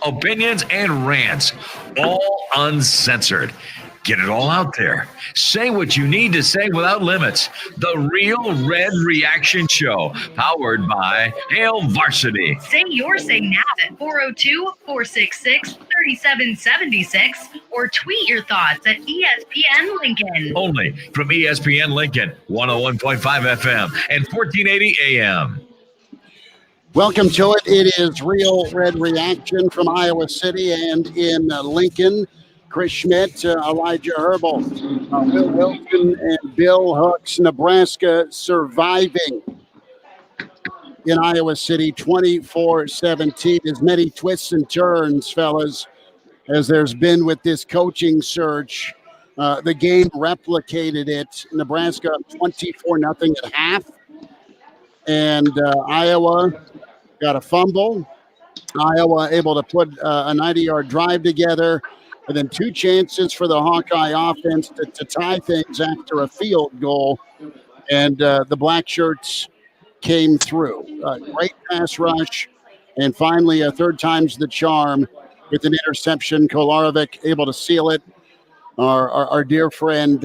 opinions, and rants, all uncensored. Get it all out there. Say what you need to say without limits. The Real Red Reaction Show, powered by Hail Varsity. Say your say now at 402-466-3776 or tweet your thoughts at ESPN Lincoln. Only from ESPN Lincoln, 101.5 FM and 1480 AM. Welcome to it. It is Real Red Reaction from Iowa City and in Lincoln. Chris Schmidt, Elijah Herbal, Will Wilson, and Bill Hooks. Nebraska surviving in Iowa City 24-17. As many twists and turns, fellas, as there's been with this coaching search. The game replicated it. Nebraska 24-0 at half. And Iowa got a fumble. Iowa able to put a 90-yard drive together. And then two chances for the Hawkeye offense to tie things after a field goal. And the Black Shirts came through. Great pass rush. And finally, a third time's the charm with an interception. Kolarevic able to seal it. Our dear friend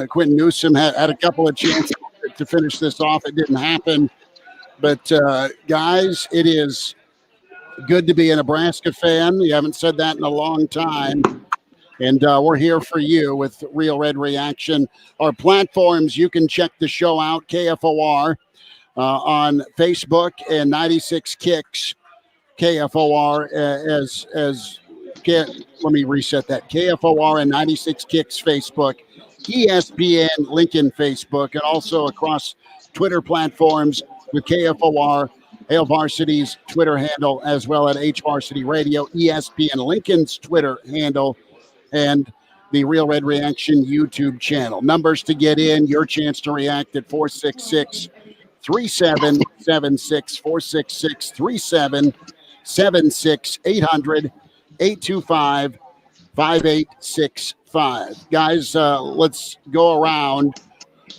Quentin Newsom had a couple of chances to finish this off. It didn't happen. But, guys, it is good to be a Nebraska fan. You haven't said that in a long time. And we're here for you with Real Red Reaction. Our platforms, you can check the show out, KFOR, on Facebook and 96 Kicks, KFOR, let me reset that, KFOR and 96 Kicks Facebook, ESPN Lincoln Facebook, and also across Twitter platforms with KFOR, Hail Varsity's Twitter handle, as well as H Varsity Radio, ESPN Lincoln's Twitter handle, and the Real Red Reaction YouTube channel. Numbers to get in, your chance to react at 466-3776, 466-3776, 800-825-5865. Guys, let's go around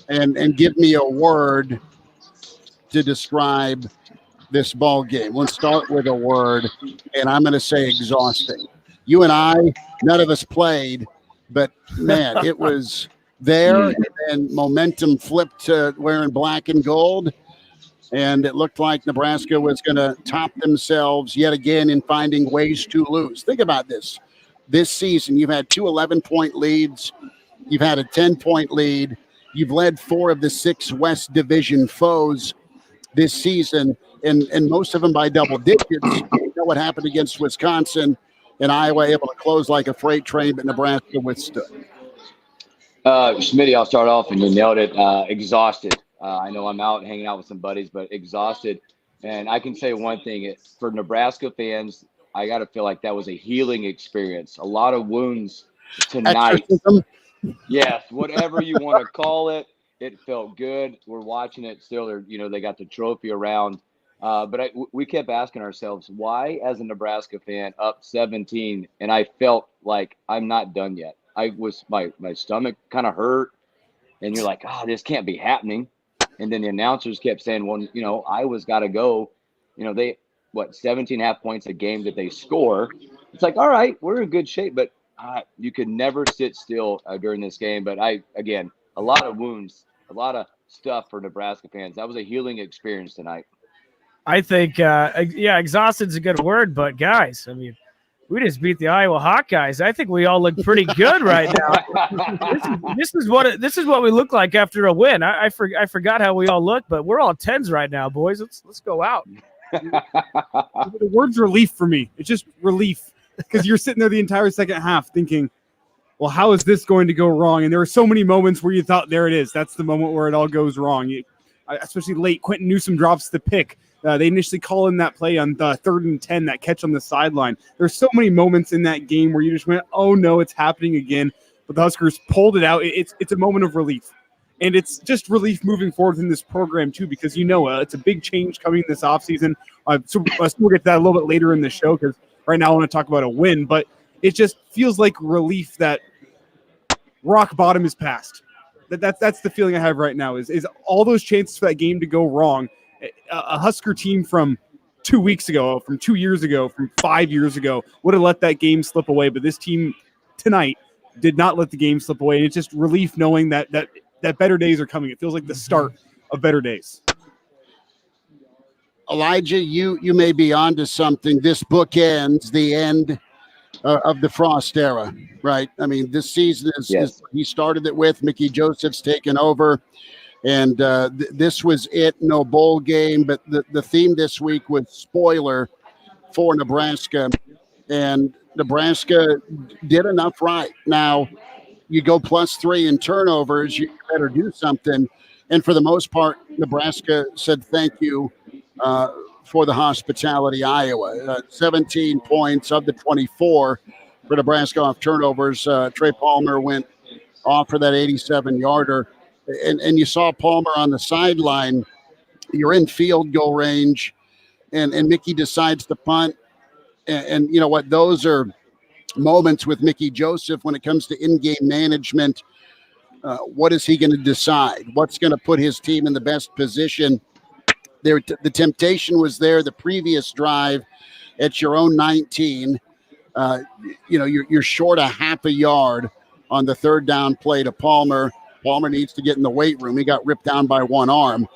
and give me a word to describe this ball game. Let's start with a word, and I'm going to say exhausting. You and I, none of us played, but man, it was there, and momentum flipped to wearing black and gold, and it looked like Nebraska was going to top themselves yet again in finding ways to lose. Think about this. This season, you've had two 11-point leads. You've had a 10-point lead. You've led 4 of the 6 West Division foes this season, and most of them by double digits. You know what happened against Wisconsin, and Iowa able to close like a freight train, but Nebraska withstood. Smitty, I'll start off, and you nailed it. Exhausted. I know I'm out hanging out with some buddies, but exhausted. And I can say one thing. For Nebraska fans, I got to feel like that was a healing experience. A lot of wounds tonight. Exorcism. Yes, whatever you want to call it. It felt good. We're watching it still. They got the trophy around. But we kept asking ourselves, why, as a Nebraska fan, up 17, and I felt like I'm not done yet. My stomach kind of hurt, and you're like, this can't be happening. And then the announcers kept saying, well, Iowa's got to go. 17.5 points a game that they score. It's like, all right, we're in good shape, but you could never sit still during this game. But again, a lot of wounds, a lot of stuff for Nebraska fans. That was a healing experience tonight. I think, exhausted's a good word, but guys, I mean, we just beat the Iowa Hawkeyes. I think we all look pretty good right now. This is what we look like after a win. I forgot how we all look, but we're all 10s right now, boys. Let's go out. The word's relief for me. It's just relief, because you're sitting there the entire second half thinking, well, how is this going to go wrong? And there were so many moments where you thought, there it is. That's the moment where it all goes wrong. Especially late, Quentin Newsom drops the pick. They initially call in that play on the 3rd and 10, that catch on the sideline. There's so many moments in that game where you just went, oh, no, it's happening again. But the Huskers pulled it out. It's a moment of relief. And it's just relief moving forward in this program, too, because it's a big change coming this offseason. So we'll get to that a little bit later in the show, because right now I want to talk about a win. But it just feels like relief that rock bottom is past. That's the feeling I have right now is all those chances for that game to go wrong. A Husker team from 2 weeks ago, from 2 years ago, from 5 years ago, would have let that game slip away. But this team tonight did not let the game slip away. And it's just relief knowing that better days are coming. It feels like the start of better days. Elijah, you may be onto something. This book ends the end of the Frost era, right? I mean, this season is he started it with. Mickey Joseph's taken over, and this was it. No bowl game, but the theme this week was spoiler for Nebraska, and Nebraska did enough right. Now, you go +3 in turnovers, you better do something. And for the most part, Nebraska said thank you for the hospitality. Iowa, 17 points of the 24 for Nebraska off turnovers. Trey Palmer went off for that 87-yarder. And you saw Palmer on the sideline. You're in field goal range, and Mickey decides to punt. And you know what? Those are moments with Mickey Joseph when it comes to in-game management. What is he going to decide? What's going to put his team in the best position? The temptation was there the previous drive at your own 19. You're short a half a yard on the third down play to Palmer. Palmer needs to get in the weight room. He got ripped down by one arm,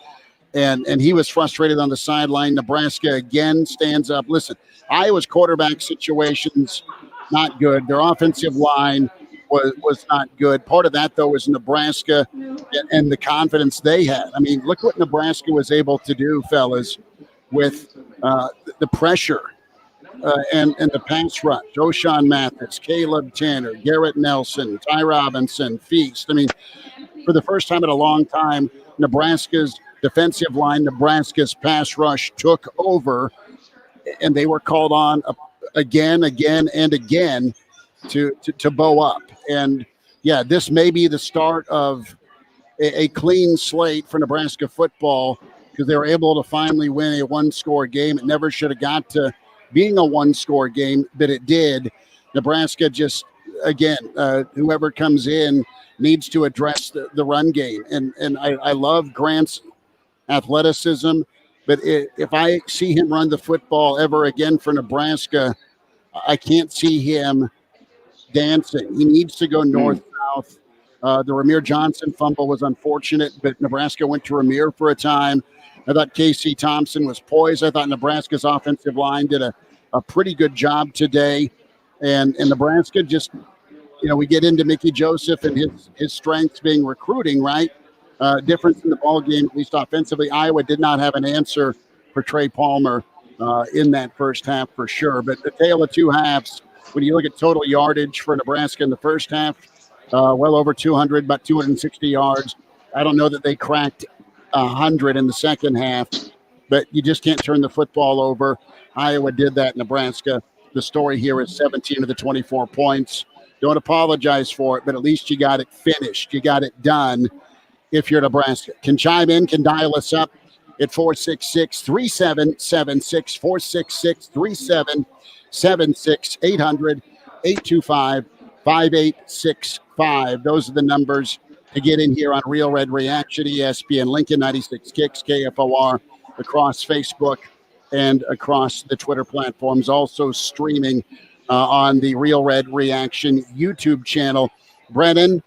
and he was frustrated on the sideline. Nebraska again stands up. Listen, Iowa's quarterback situations not good. Their offensive line was not good. Part of that, though, was Nebraska and the confidence they had. I mean, look what Nebraska was able to do, fellas, with the pressure and the pass rush. O'Shawn Mathis, Caleb Tanner, Garrett Nelson, Ty Robinson, Feast. I mean, for the first time in a long time, Nebraska's defensive line, Nebraska's pass rush took over, and they were called on again and again to bow up. And yeah, this may be the start of a clean slate for Nebraska football, because they were able to finally win a one-score game. It never should have got to being a one-score game, but it did. Nebraska just, again, whoever comes in needs to address the run game. And I love Grant's athleticism, but if I see him run the football ever again for Nebraska, I can't see him dancing. He needs to go north-south. The Ramir Johnson fumble was unfortunate, but Nebraska went to Ramir for a time. I thought Casey Thompson was poised. I thought Nebraska's offensive line did a pretty good job today. And Nebraska just, we get into Mickey Joseph and his strengths being recruiting, right? Difference in the ball game, at least offensively. Iowa did not have an answer for Trey Palmer in that first half for sure. But the tale of two halves, when you look at total yardage for Nebraska in the first half, well over 200, about 260 yards. I don't know that they cracked 100 in the second half, but you just can't turn the football over. Iowa did that. Nebraska, the story here is 17 of the 24 points. Don't apologize for it, but at least you got it finished. You got it done. If you're Nebraska, can chime in, can dial us up at 466-3776, 466-3776, 800-825-5865. Those are the numbers to get in here on Real Red Reaction, ESPN Lincoln, 96 Kicks, KFOR, across Facebook and across the Twitter platforms. Also streaming on the Real Red Reaction YouTube channel. Brennan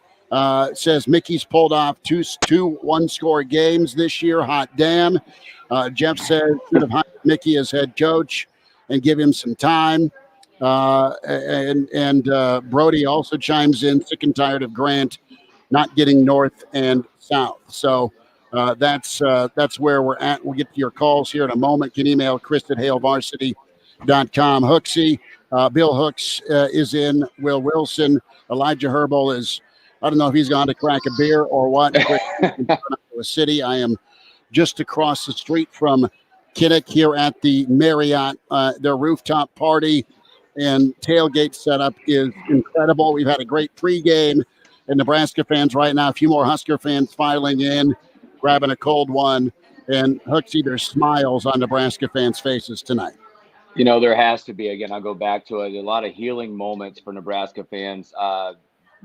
says Mickey's pulled off two one-score games this year. Hot damn. Jeff says should have hired Mickey as head coach and give him some time. And Brody also chimes in, sick and tired of Grant not getting north and south. So that's where we're at. We'll get to your calls here in a moment. You can email Chris@HaleVarsity.com. Hooksy, Bill Hooks is in. Will Wilson, Elijah Herbal is, I don't know if he's gone to crack a beer or what. City. I am just across the street from Kinnick here at the Marriott. Their rooftop party and tailgate setup is incredible. We've had a great pregame, and Nebraska fans right now, a few more Husker fans filing in, grabbing a cold one. And Hooksy, there's smiles on Nebraska fans' faces tonight. There has to be. Again, I'll go back to it. A lot of healing moments for Nebraska fans.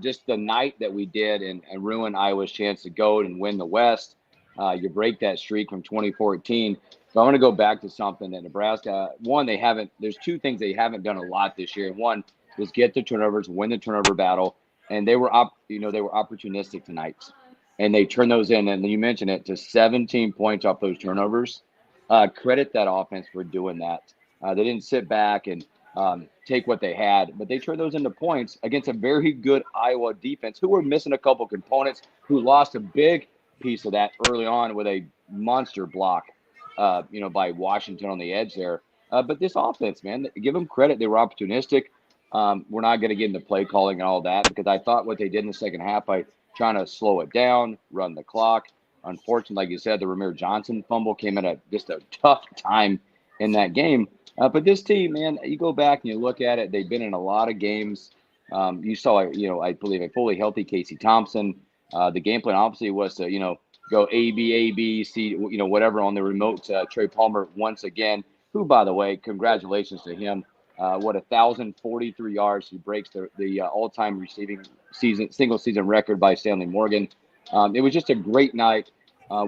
Just the night that we did and ruin Iowa's chance to go and win the West. You break that streak from 2014. But I want to go back to something that Nebraska, there's two things they haven't done a lot this year. One was get the turnovers, win the turnover battle. And they were opportunistic tonight. And they turned those in. And you mentioned it, to 17 points off those turnovers. Credit that offense for doing that. They didn't sit back and take what they had, but they turned those into points against a very good Iowa defense who were missing a couple components, who lost a big piece of that early on with a monster block, by Washington on the edge there. But this offense, man, give them credit. They were opportunistic. We're not going to get into play calling and all that, because I thought what they did in the second half by trying to slow it down, run the clock. Unfortunately, like you said, the Ramir Johnson fumble came at just a tough time in that game. But this team, man, you go back and you look at it, they've been in a lot of games. You saw, I believe a fully healthy Casey Thompson. The game plan obviously was to, go A, B, C, whatever on the remote. Trey Palmer once again, who, by the way, congratulations to him. 1,043 yards. He breaks the all-time receiving single season record by Stanley Morgan. It was just a great night.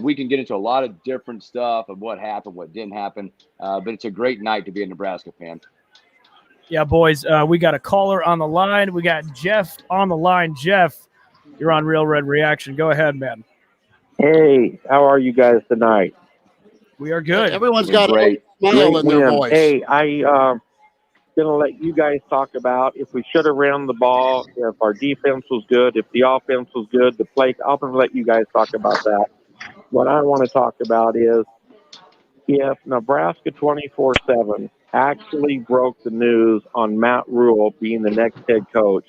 We can get into a lot of different stuff of what happened, what didn't happen, but it's a great night to be a Nebraska fan. Yeah, boys, we got a caller on the line. We got Jeff on the line. Jeff, you're on Real Red Reaction. Go ahead, man. Hey, how are you guys tonight? We are good. Everyone's got Great. a smile in their win. voice. Hey, gonna let you guys talk about if we should have ran the ball, if our defense was good, if the offense was good, the play. I'm gonna let you guys talk about that. What I want to talk about is if Nebraska 24/7 actually broke the news on Matt Rule being the next head coach,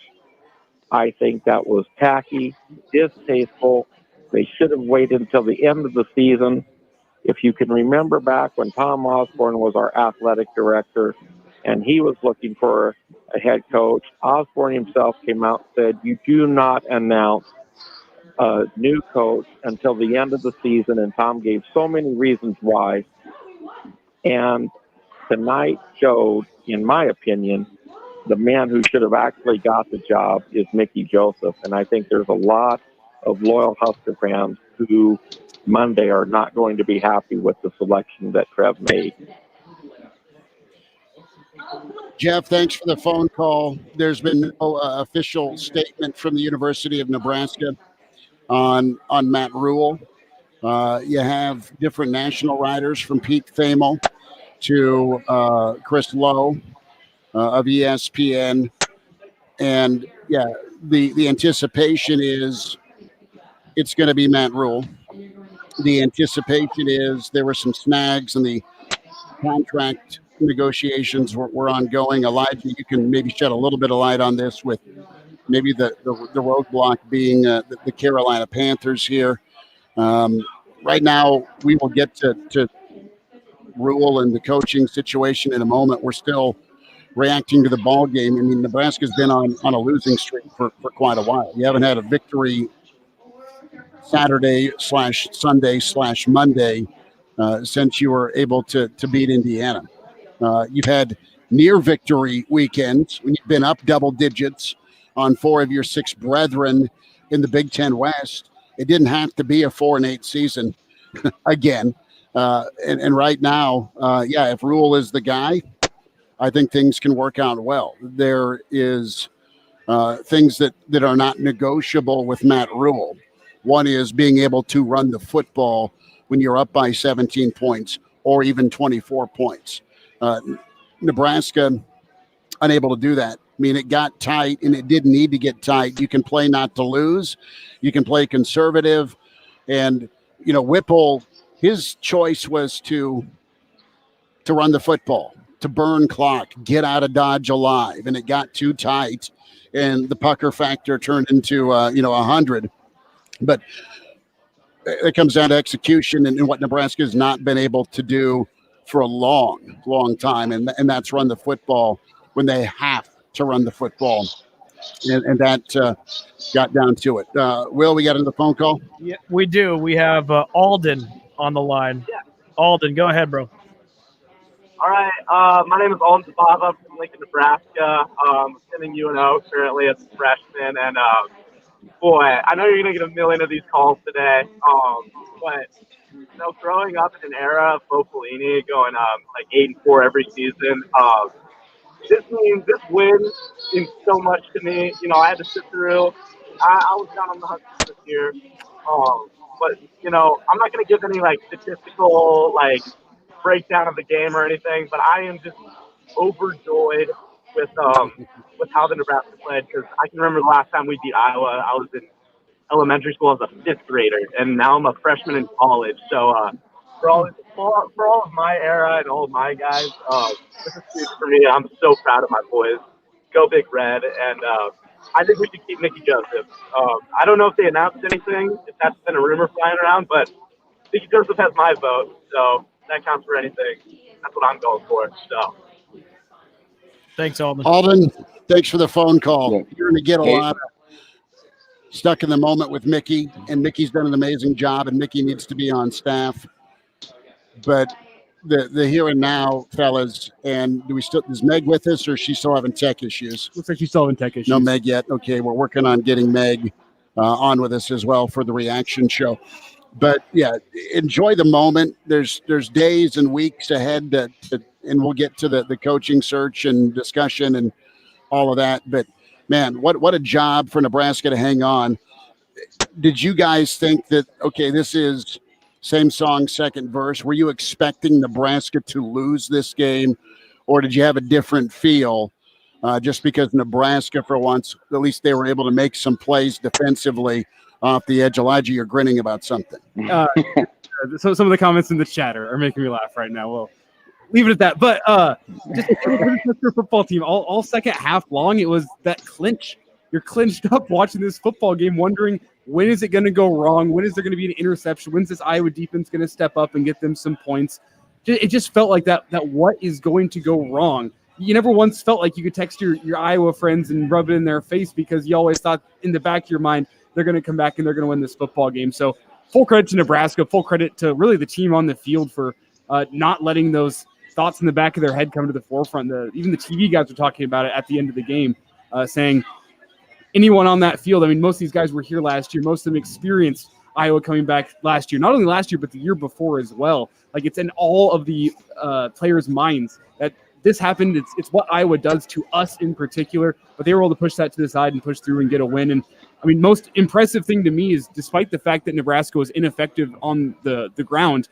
I think that was tacky, distasteful. They should have waited until the end of the season. If you can remember back when Tom Osborne was our athletic director and he was looking for a head coach, Osborne himself came out and said, you do not announce a new coach until the end of the season. And Tom gave so many reasons why. And tonight showed, in my opinion, the man who should have actually got the job is Mickey Joseph. And I think there's a lot of loyal Husker fans who Monday are not going to be happy with the selection that Trev made. Jeff, thanks for the phone call. There's been no official statement from the University of Nebraska on Matt Rule. You have different national writers from Pete Thamel to Chris Lowe of ESPN. And, yeah, the anticipation is it's going to be Matt Rule. The anticipation is there were some snags and the contract negotiations were ongoing. Elijah, you can maybe shed a little bit of light on this with maybe the roadblock being the Carolina Panthers here. Right now, we will get to Rule and the coaching situation in a moment. We're still reacting to the ball game. I mean, Nebraska's been on a losing streak for quite a while. You haven't had a victory Saturday/Sunday/Monday since you were able to beat Indiana. You've had near victory weekends when you've been up double digits on 4 of your 6 brethren in the Big Ten West. It didn't have to be a 4-8 season again. And right now, if Rule is the guy, I think things can work out well. There is things that are not negotiable with Matt Rule. One is being able to run the football when you're up by 17 points or even 24 points. Nebraska unable to do that. I mean, it got tight, and it didn't need to get tight. You can play not to lose. You can play conservative. And, Whipple, his choice was to run the football, to burn clock, get out of Dodge alive. And it got too tight, and the pucker factor turned into, 100. But it comes down to execution and what Nebraska has not been able to do for a long, long time. And that's run the football when they have to run the football. And that got down to it. Will, we got another phone call? Yeah, we do. We have Alden on the line. Yeah. Alden, go ahead, bro. All right. My name is Alden Zabava from Lincoln, Nebraska. Attending UNO currently as a freshman. And, boy, I know you're going to get a million of these calls today. But growing up in an era of Bo Pelini going like 8-4 every season, this win means so much to me. I had to sit through. I was down on the Huskies this year, but I'm not going to give any like statistical like breakdown of the game or anything. But I am just overjoyed with how the Nebraska played, because I can remember the last time we beat Iowa. I was in elementary school as a fifth grader, and now I'm a freshman in college. So for all of my era and all of my guys, this is huge for me. I'm so proud of my boys. Go Big Red, and I think we should keep Nicky Joseph. I don't know if they announced anything, if that's been a rumor flying around, but Nicky Joseph has my vote, so that counts for anything. That's what I'm going for. So. Thanks, Alden. Alden, thanks for the phone call. Yeah. You're going to get a Hey. lot of stuck in the moment with Mickey, and Mickey's done an amazing job, and Mickey needs to be on staff. But the here and now, fellas, and is Meg with us, or is she still having tech issues? Looks like she's still having tech issues. No Meg yet. Okay, we're working on getting Meg on with us as well for the reaction show. But yeah, enjoy the moment. There's days and weeks ahead and we'll get to the coaching search and discussion and all of that. But man, what a job for Nebraska to hang on. Did you guys think that, okay, this is same song, second verse? Were you expecting Nebraska to lose this game, or did you have a different feel just because Nebraska, for once, at least they were able to make some plays defensively off the edge? Elijah, you're grinning about something. So some of the comments in the chat are making me laugh right now. Well, leave it at that. But just your football team, all second half long, it was that clinch. You're clinched up watching this football game, wondering when is it going to go wrong? When is there going to be an interception? When's this Iowa defense going to step up and get them some points? It just felt like that what is going to go wrong? You never once felt like you could text your Iowa friends and rub it in their face, because you always thought in the back of your mind they're going to come back and they're going to win this football game. So full credit to Nebraska, full credit to really the team on the field for not letting those thoughts in the back of their head come to the forefront. Even the TV guys were talking about it at the end of the game, saying anyone on that field, I mean, most of these guys were here last year. Most of them experienced Iowa coming back last year, not only last year, but the year before as well. Like, it's in all of the players' minds that this happened. It's what Iowa does to us in particular, but they were able to push that to the side and push through and get a win. And I mean, most impressive thing to me is, despite the fact that Nebraska was ineffective on the ground,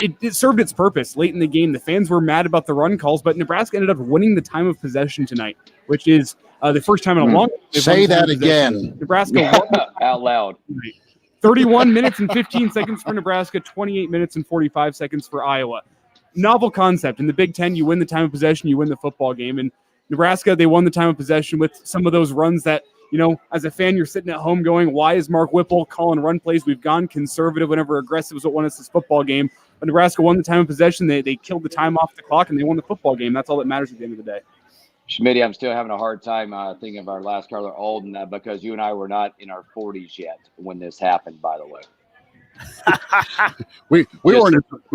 it served its purpose late in the game. The fans were mad about the run calls, but Nebraska ended up winning the time of possession tonight, which is the first time in a long time. Say that again. Nebraska won out loud. 31 minutes and 15 seconds for Nebraska, 28 minutes and 45 seconds for Iowa. Novel concept. In the Big Ten, you win the time of possession, you win the football game. And Nebraska, they won the time of possession with some of those runs that, as a fan, you're sitting at home going, why is Mark Whipple calling run plays? We've gone conservative whenever aggressive is what won us this football game. But Nebraska won the time of possession. They killed the time off the clock, and they won the football game. That's all that matters at the end of the day. Schmitty, I'm still having a hard time thinking of our last caller, Alden, because you and I were not in our 40s yet when this happened, by the way. we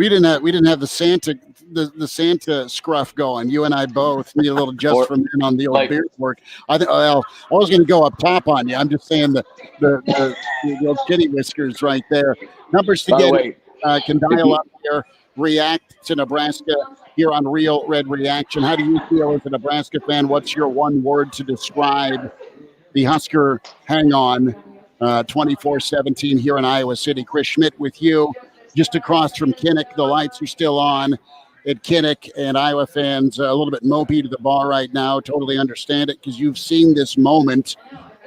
didn't have the Santa scruff going. You and I both need a little just from in on the old beard work. I was going to go up top on you. I'm just saying the old kitty whiskers right there. Numbers to get can dial up here. React to Nebraska here on Real Red Reaction. How do you feel as a Nebraska fan? What's your one word to describe the Husker hang on 24-17 here in Iowa City? Chris Schmidt with you just across from Kinnick. The lights are still on at Kinnick, and Iowa fans a little bit mopey to the bar right now. Totally understand it, because you've seen this moment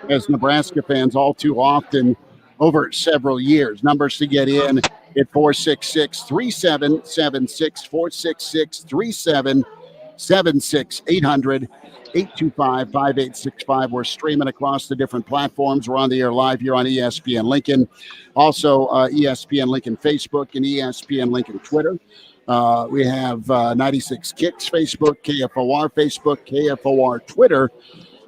as Nebraska fans all too often over several years. Numbers to get in at 466-3776, 466-3776, 800-825-5865. We're streaming across the different platforms. We're on the air live here on ESPN Lincoln. Also, ESPN Lincoln Facebook and ESPN Lincoln Twitter. We have 96 Kicks Facebook, KFOR Facebook, KFOR Twitter,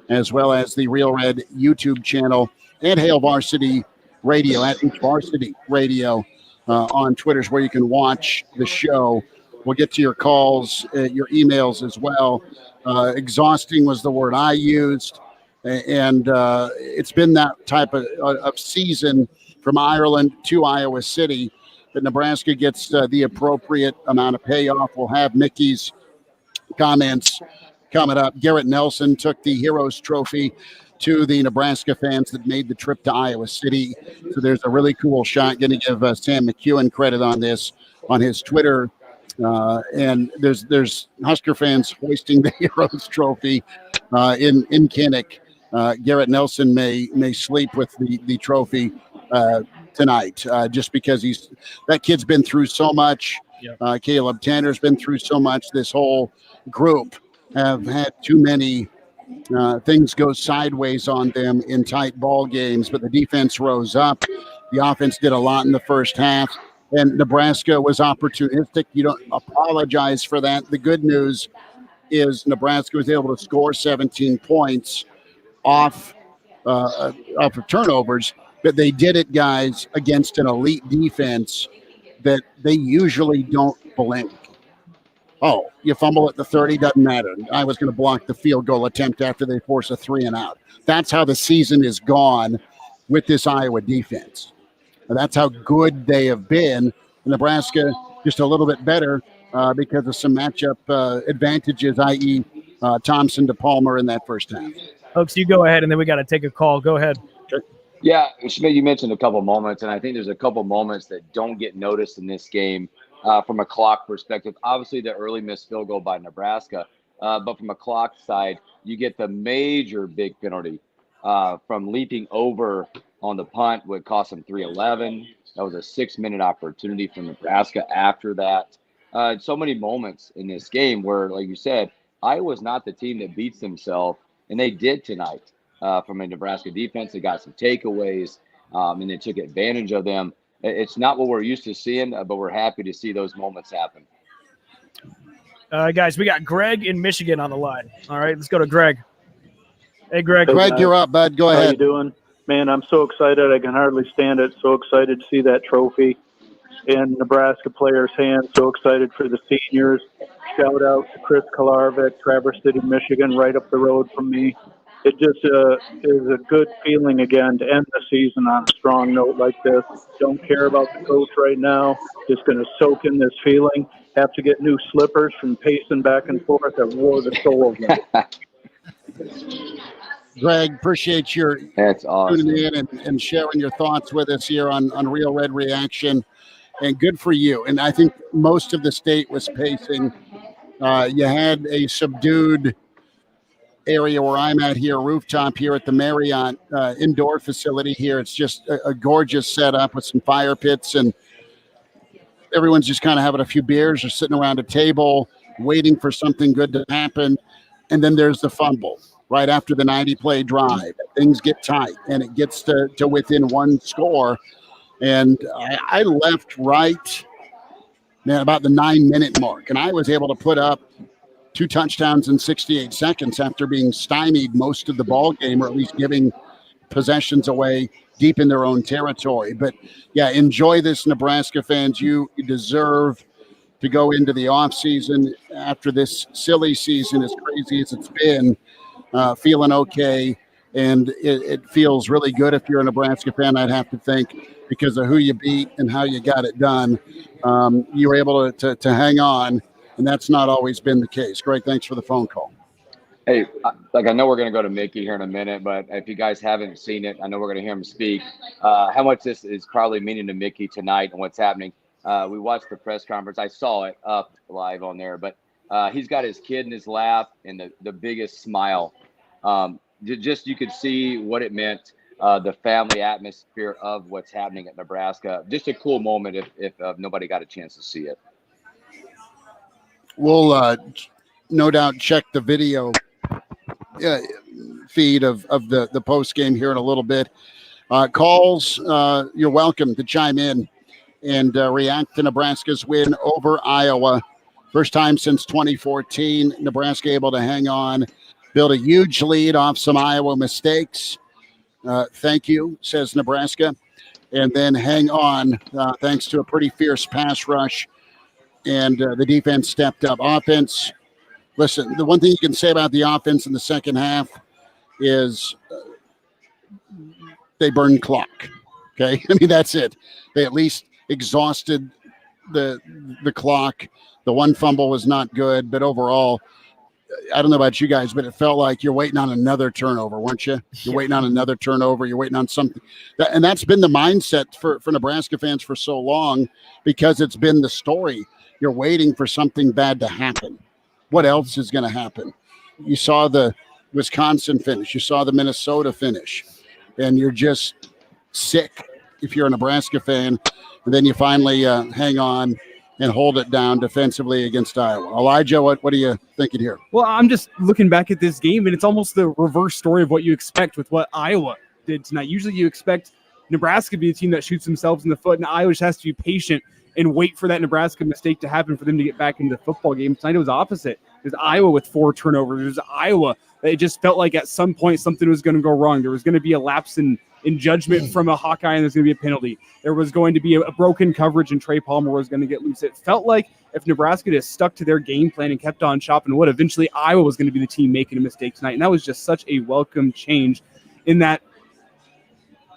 as well as the Real Red YouTube channel, and Hail Varsity Radio at Varsity Radio on Twitter is where you can watch the show. We'll get to your calls, your emails as well. Exhausting was the word I used, and it's been that type of season from Ireland to Iowa City. that Nebraska gets the appropriate amount of payoff. We'll have Mickey's comments coming up. Garrett Nelson took the Heroes Trophy to the Nebraska fans that made the trip to Iowa City. So there's a really cool shot. Going to give Sam McEwen credit on this on his Twitter. And there's Husker fans hoisting the Heroes Trophy in Kinnick. Garrett Nelson may sleep with the trophy tonight, just because that kid's been through so much. Yep. Caleb Tanner's been through so much. This whole group have had too many things go sideways on them in tight ball games, but the defense rose up. The offense did a lot in the first half, and Nebraska was opportunistic. You don't apologize for that. The good news is Nebraska was able to score 17 points off of turnovers, but they did it, guys, against an elite defense that they usually don't blink. Oh, you fumble at the 30, doesn't matter. I was going to block the field goal attempt after they force a 3-and-out. That's how the season is gone with this Iowa defense. And that's how good they have been. Nebraska just a little bit better because of some matchup advantages, i.e. Thompson to Palmer in that first half. Hooks, you go ahead, and then we got to take a call. Go ahead. Yeah, Schmidt, you mentioned a couple moments, and I think there's a couple moments that don't get noticed in this game from a clock perspective. Obviously, the early missed field goal by Nebraska, but from a clock side, you get the major big penalty from leaping over on the punt, would cost them 3-11. That was a 6-minute opportunity for Nebraska after that. So many moments in this game where, like you said, Iowa's not the team that beats themselves, and they did tonight. From a Nebraska defense, they got some takeaways, and they took advantage of them. It's not what we're used to seeing, but we're happy to see those moments happen. Guys, we got Greg in Michigan on the line. All right, let's go to Greg. Hey, Greg. Greg, you're up, bud. Go ahead. How you doing? Man, I'm so excited. I can hardly stand it. So excited to see that trophy in Nebraska players' hands. So excited for the seniors. Shout out to Chris Kalarvik, Traverse City, Michigan, right up the road from me. It just is a good feeling again to end the season on a strong note like this. Don't care about the coach right now. Just going to soak in this feeling. Have to get new slippers from pacing back and forth. I wore the soul of them. Greg, appreciate your That's awesome. tuning in and sharing your thoughts with us here on Real Red Reaction. And good for you. And I think most of the state was pacing. You had a subdued area where I'm at here, rooftop here at the Marriott indoor facility here. It's just a gorgeous setup with some fire pits, and everyone's just kind of having a few beers or sitting around a table waiting for something good to happen. And then there's the fumble right after the 90-play drive. Things get tight, and it gets to within one score. And I left right, man, about the 9-minute mark, and I was able to put up 2 touchdowns in 68 seconds after being stymied most of the ball game, or at least giving possessions away deep in their own territory. But yeah, enjoy this, Nebraska fans. You deserve to go into the offseason after this silly season, as crazy as it's been, feeling okay. And it feels really good if you're a Nebraska fan, I'd have to think, because of who you beat and how you got it done. You were able to hang on. And that's not always been the case. Greg, thanks for the phone call. Hey, I know we're going to go to Mickey here in a minute, but if you guys haven't seen it, I know we're going to hear him speak. How much this is probably meaning to Mickey tonight and what's happening. We watched the press conference. I saw it up live on there, but he's got his kid in his lap and the biggest smile. Just you could see what it meant, the family atmosphere of what's happening at Nebraska. Just a cool moment if nobody got a chance to see it. We'll no doubt check the video feed of the post game here in a little bit. Calls, you're welcome to chime in and react to Nebraska's win over Iowa. First time since 2014, Nebraska able to hang on, build a huge lead off some Iowa mistakes. Thank you, says Nebraska. And then hang on thanks to a pretty fierce pass rush. And the defense stepped up. Offense, listen, the one thing you can say about the offense in the second half is they burned clock. Okay? I mean, that's it. They at least exhausted the clock. The one fumble was not good, but overall, I don't know about you guys, but it felt like you're waiting on another turnover, weren't you? You're waiting on another turnover. You're waiting on something. And that's been the mindset for Nebraska fans for so long, because it's been the story. You're waiting for something bad to happen. What else is going to happen? You saw the Wisconsin finish. You saw the Minnesota finish. And you're just sick if you're a Nebraska fan. And then you finally hang on and hold it down defensively against Iowa. Elijah, what are you thinking here? Well, I'm just looking back at this game, and it's almost the reverse story of what you expect with what Iowa did tonight. Usually you expect Nebraska to be a team that shoots themselves in the foot, and Iowa just has to be patient and wait for that Nebraska mistake to happen for them to get back into the football game. Tonight it was opposite. It was Iowa with 4 turnovers. It was Iowa. It just felt like at some point something was going to go wrong. There was going to be a lapse in judgment from a Hawkeye, and there's going to be a penalty. There was going to be a broken coverage, and Trey Palmer was going to get loose. It felt like if Nebraska just stuck to their game plan and kept on chopping wood, eventually Iowa was going to be the team making a mistake tonight. And that was just such a welcome change in that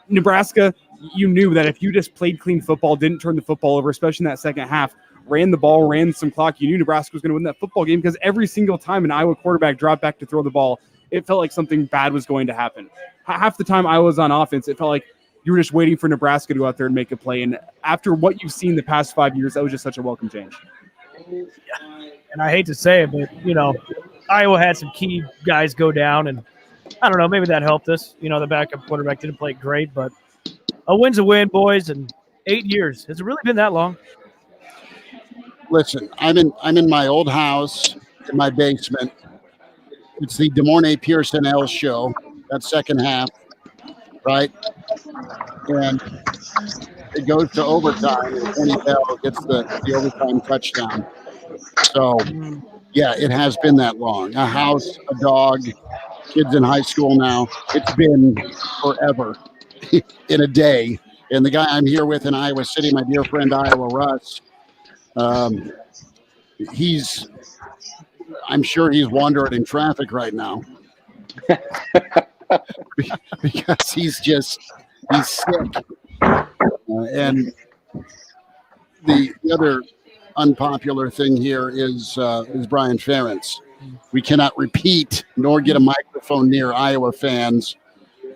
Nebraska, you knew that if you just played clean football, didn't turn the football over, especially in that second half, ran the ball, ran some clock, you knew Nebraska was going to win that football game, because every single time an Iowa quarterback dropped back to throw the ball, it felt like something bad was going to happen. Half the time Iowa was on offense, it felt like you were just waiting for Nebraska to go out there and make a play. And after what you've seen the past 5 years, that was just such a welcome change. Yeah. And I hate to say it, but, Iowa had some key guys go down, and I don't know, maybe that helped us. The backup quarterback didn't play great, but a win's a win, boys, and 8 years. Has it really been that long? Listen, I'm in my old house in my basement. It's the Des Moines Pearson L show, that second half, right? And it goes to overtime, and Kenny Bell gets the overtime touchdown. So, yeah, it has been that long. A house, a dog, kids in high school now. It's been forever in a day. And the guy I'm here with in Iowa City, my dear friend Iowa Russ, I'm sure he's wandering in traffic right now because he's sick. And the other unpopular thing here is Brian Ferentz. We cannot repeat nor get a microphone near Iowa fans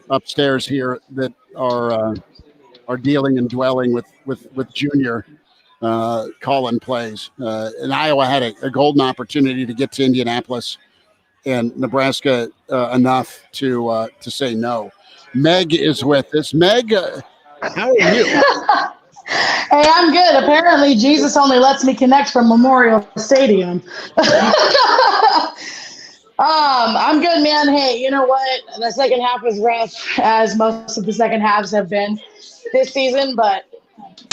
upstairs here that are dealing and dwelling with Junior call-in plays. And Iowa had a golden opportunity to get to Indianapolis, and Nebraska enough to say no. Meg is with us. Meg, how are you? Hey, I'm good. Apparently, Jesus only lets me connect from Memorial Stadium. I'm good, man. Hey, you know what? The second half was rough, as most of the second halves have been this season, but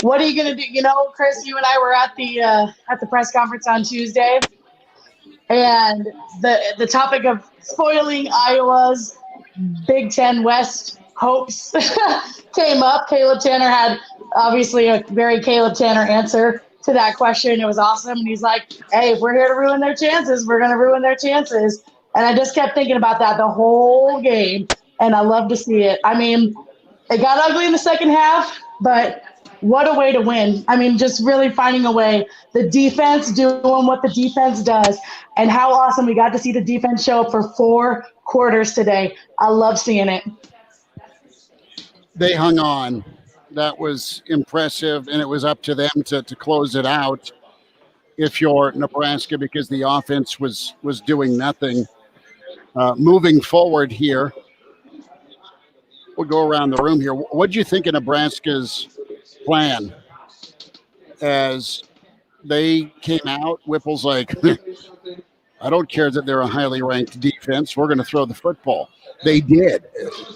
what are you going to do? Chris, you and I were at the press conference on Tuesday, and the topic of spoiling Iowa's Big Ten West hopes came up. Caleb Tanner had obviously a very Caleb Tanner answer to that question. It was awesome. And he's like, hey, if we're here to ruin their chances, we're going to ruin their chances. And I just kept thinking about that the whole game, and I love to see it. I mean, it got ugly in the second half, but what a way to win. I mean, just really finding a way. The defense doing what the defense does, and how awesome we got to see the defense show up for 4 quarters today. I love seeing it. They hung on. That was impressive, and it was up to them to close it out if you're Nebraska, because the offense was doing nothing. Moving forward here, we'll go around the room here. What do you think of Nebraska's plan as they came out? Whipple's like, I don't care that they're a highly ranked defense. We're going to throw the football. They did.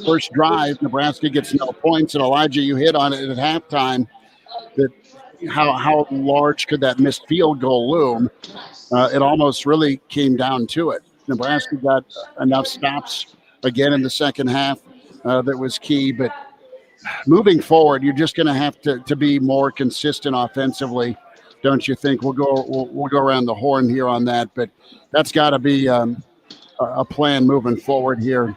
First drive, Nebraska gets no points. And Elijah, you hit on it at halftime that how large could that missed field goal loom? It almost really came down to it. Nebraska got enough stops again in the second half that was key. But moving forward, you're just going to have to be more consistent offensively, don't you think? We'll go around the horn here on that, but that's got to be a plan moving forward here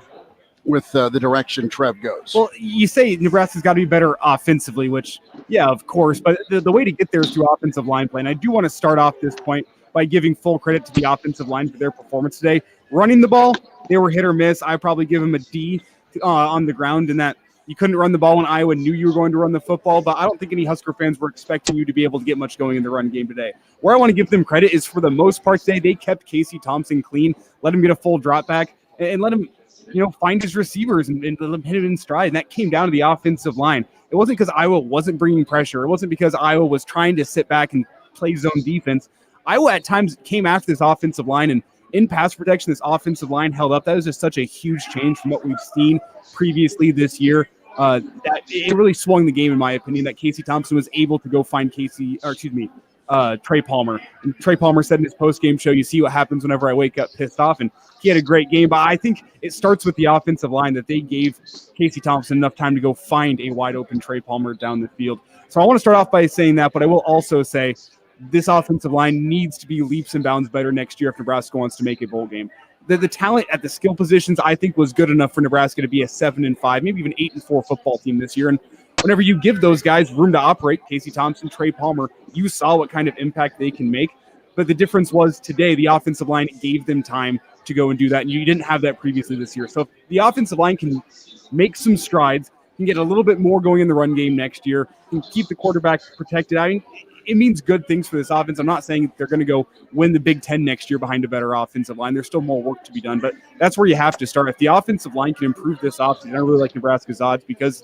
with the direction Trev goes. Well, you say Nebraska's got to be better offensively, which, yeah, of course. But the way to get there is through offensive line play. And I do want to start off this point by giving full credit to the offensive line for their performance today. Running the ball, they were hit or miss. I probably give them a D on the ground in that you couldn't run the ball when Iowa knew you were going to run the football. But I don't think any Husker fans were expecting you to be able to get much going in the run game today. Where I want to give them credit is for the most part today, they kept Casey Thompson clean, let him get a full drop back, and let him find his receivers and let him hit it in stride. And that came down to the offensive line. It wasn't because Iowa wasn't bringing pressure. It wasn't because Iowa was trying to sit back and play zone defense. Iowa at times came after this offensive line, and in pass protection, this offensive line held up. That was just such a huge change from what we've seen previously this year. That it really swung the game, in my opinion, that Casey Thompson was able to go find Trey Palmer. And Trey Palmer said in his post-game show, you see what happens whenever I wake up pissed off, and he had a great game. But I think it starts with the offensive line, that they gave Casey Thompson enough time to go find a wide-open Trey Palmer down the field. So I want to start off by saying that, but I will also say this offensive line needs to be leaps and bounds better next year if Nebraska wants to make a bowl game. The talent at the skill positions, I think, was good enough for Nebraska to be a 7-5, maybe even 8-4 football team this year. And whenever you give those guys room to operate, Casey Thompson, Trey Palmer, you saw what kind of impact they can make. But the difference was today, the offensive line gave them time to go and do that. And you didn't have that previously this year. So if the offensive line can make some strides, can get a little bit more going in the run game next year, can keep the quarterback protected. I mean, it means good things for this offense. I'm not saying they're going to go win the Big Ten next year behind a better offensive line. There's still more work to be done, but that's where you have to start. If the offensive line can improve this offseason, I really like Nebraska's odds, because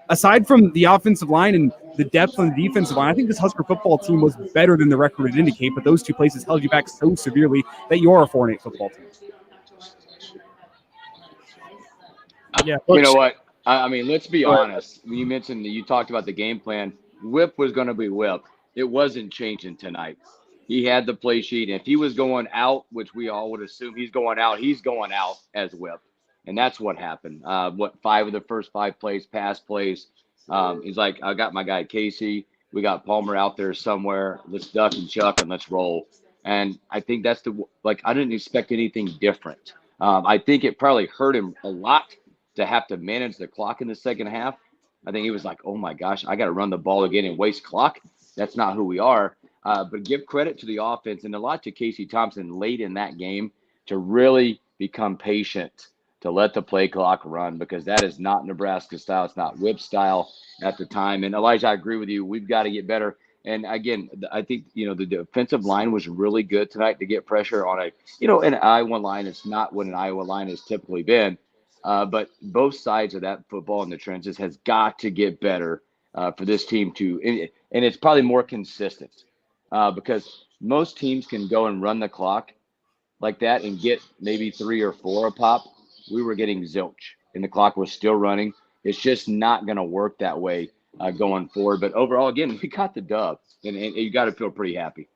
aside from the offensive line and the depth on the defensive line, I think this Husker football team was better than the record would indicate, but those two places held you back so severely that you are a 4-8 football team. Yeah. You know what? I mean, let's be honest. When you mentioned that you talked about the game plan, whip was going to be whip. It wasn't changing tonight. He had the play sheet. If he was going out, which we all would assume he's going out as whip. And that's what happened. 5 of the first 5 plays, pass plays. He's like, I got my guy Casey. We got Palmer out there somewhere. Let's duck and chuck and let's roll. And I think that's I didn't expect anything different. I think it probably hurt him a lot to have to manage the clock in the second half. I think he was like, oh my gosh, I got to run the ball again and waste clock. That's not who we are. But give credit to the offense and a lot to Casey Thompson late in that game to really become patient, to let the play clock run, because that is not Nebraska style. It's not whip style at the time. And Elijah, I agree with you. We've got to get better. And again, I think, the defensive line was really good tonight to get pressure on an Iowa line. It's not what an Iowa line has typically been. But both sides of that football in the trenches has got to get better for this team to, and it's probably more consistent because most teams can go and run the clock like that and get maybe 3 or 4 a pop. We were getting zilch and the clock was still running. It's just not going to work that way going forward. But overall, again, we got the dub, and you got to feel pretty happy.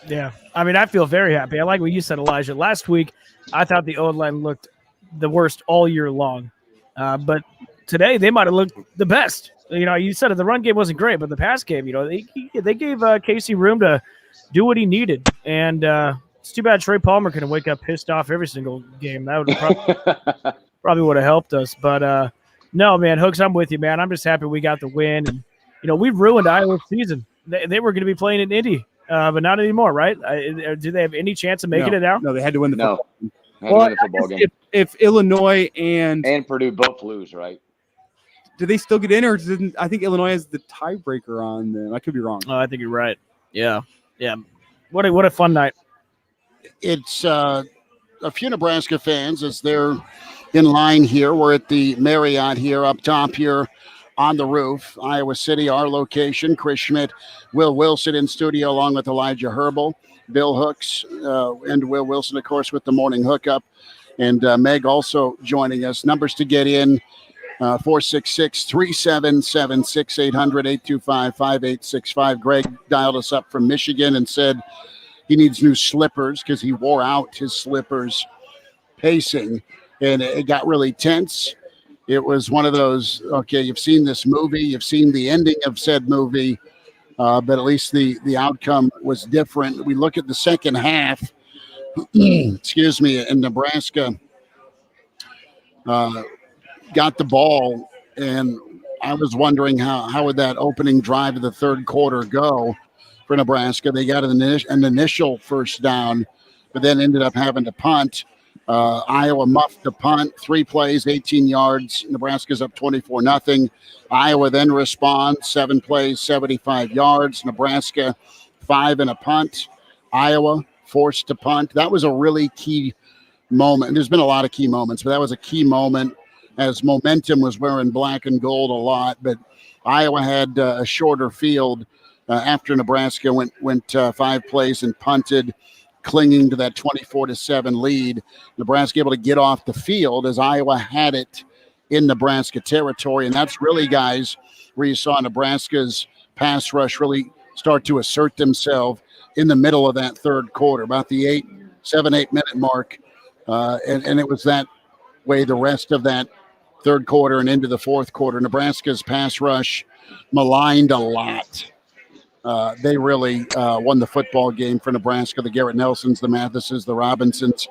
Yeah. I mean, I feel very happy. I like what you said, Elijah. Last week, I thought the O-line looked the worst all year long. But today, they might have looked the best. You said the run game wasn't great, but the pass game, they gave Casey room to do what he needed. And it's too bad Trey Palmer couldn't wake up pissed off every single game. That would probably would have helped us. But no, man, Hooks, I'm with you, man. I'm just happy we got the win. And, we've ruined Iowa's season. They were going to be playing in Indy, but not anymore, right? Do they have any chance of making it now? No, they had to win the football game. Football game. If Illinois and Purdue both lose, right? Do they still get in, or didn't? I think Illinois has the tiebreaker on them. I could be wrong. Oh, I think you're right. Yeah. What a fun night. It's a few Nebraska fans as they're in line here. We're at the Marriott here up top here on the roof. Iowa City, our location. Chris Schmidt, Will Wilson in studio along with Elijah Herbal, Bill Hooks, and Will Wilson, of course, with the morning hookup. And Meg also joining us. Numbers to get in, 466-3776, 800-825-5865. Greg dialed us up from Michigan and said he needs new slippers because he wore out his slippers pacing, and it got really tense. It was one of those, okay, you've seen this movie, you've seen the ending of said movie, but at least the outcome was different. We look at the second half, excuse me, and Nebraska got the ball, and I was wondering how would that opening drive of the third quarter go for Nebraska. They got an initial first down, but then ended up having to punt. Iowa muffed the punt, 3 plays, 18 yards. Nebraska's up 24-0. Iowa then responds, 7 plays, 75 yards. Nebraska 5 and a punt. Iowa forced to punt. That was a really key moment. There's been a lot of key moments, but that was a key moment as momentum was wearing black and gold a lot. But Iowa had a shorter field after Nebraska went 5 plays and punted, clinging to that 24-7 lead. Nebraska able to get off the field as Iowa had it in Nebraska territory. And that's really, guys, where you saw Nebraska's pass rush really start to assert themselves in the middle of that third quarter, about the 7-8 minute mark. And it was that way the rest of that third quarter and into the fourth quarter. Nebraska's pass rush maligned a lot. They really won the football game for Nebraska, the Garrett Nelsons, the Mathises, the Robinsons,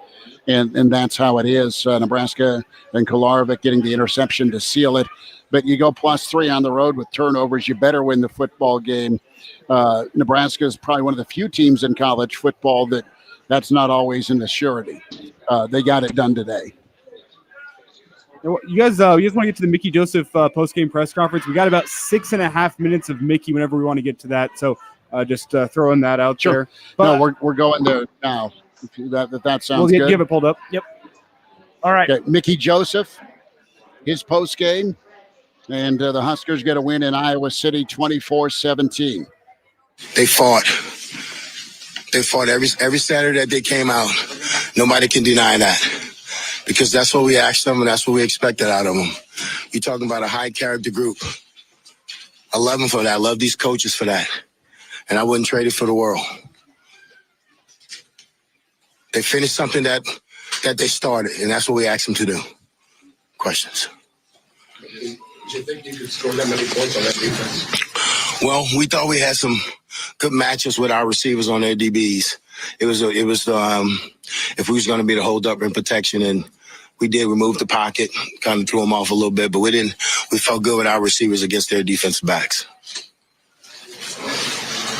and that's how it is. Nebraska and Kolarvik getting the interception to seal it. But you go +3 on the road with turnovers, you better win the football game. Nebraska is probably one of the few teams in college football that's not always an assurity. They got it done today. You guys want to get to the Mickey Joseph post-game press conference? We got about 6.5 minutes of Mickey whenever we want to get to that. So just throwing that out there. But no, we're going there now. That sounds good. Give it pulled up. Yep. All right. Okay. Mickey Joseph, his post-game, and the Huskers get a win in Iowa City 24-17. They fought every Saturday that they came out. Nobody can deny that. Because that's what we asked them and that's what we expected out of them. You're talking about a high-character group. I love them for that. I love these coaches for that. And I wouldn't trade it for the world. They finished something that they started, and that's what we asked them to do. Questions? Do you think you could score that many points on that defense? Well, we thought we had some good matches with our receivers on their DBs. It was if we was going to be the hold up and protection, and we did remove the pocket, kind of threw them off a little bit, but we didn't. We felt good with our receivers against their defensive backs.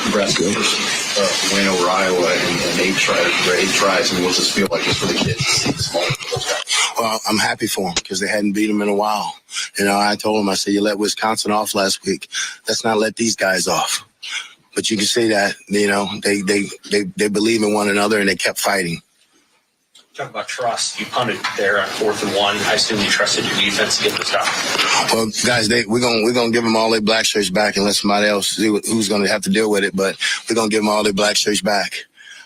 Nebraska win over Iowa and 8 tries. I mean, what's this feel like just for the kids? Well, I'm happy for them because they hadn't beat them in a while. You know, I told them, I said, you let Wisconsin off last week. Let's not let these guys off. But you can see that, you know, they believe in one another and they kept fighting. Talk about trust. You punted there on 4th and 1. I assume you trusted your defense to get the stop. Well, guys, we're gonna give them all their black shirts back and let somebody else see who's gonna have to deal with it. But we're gonna give them all their black shirts back.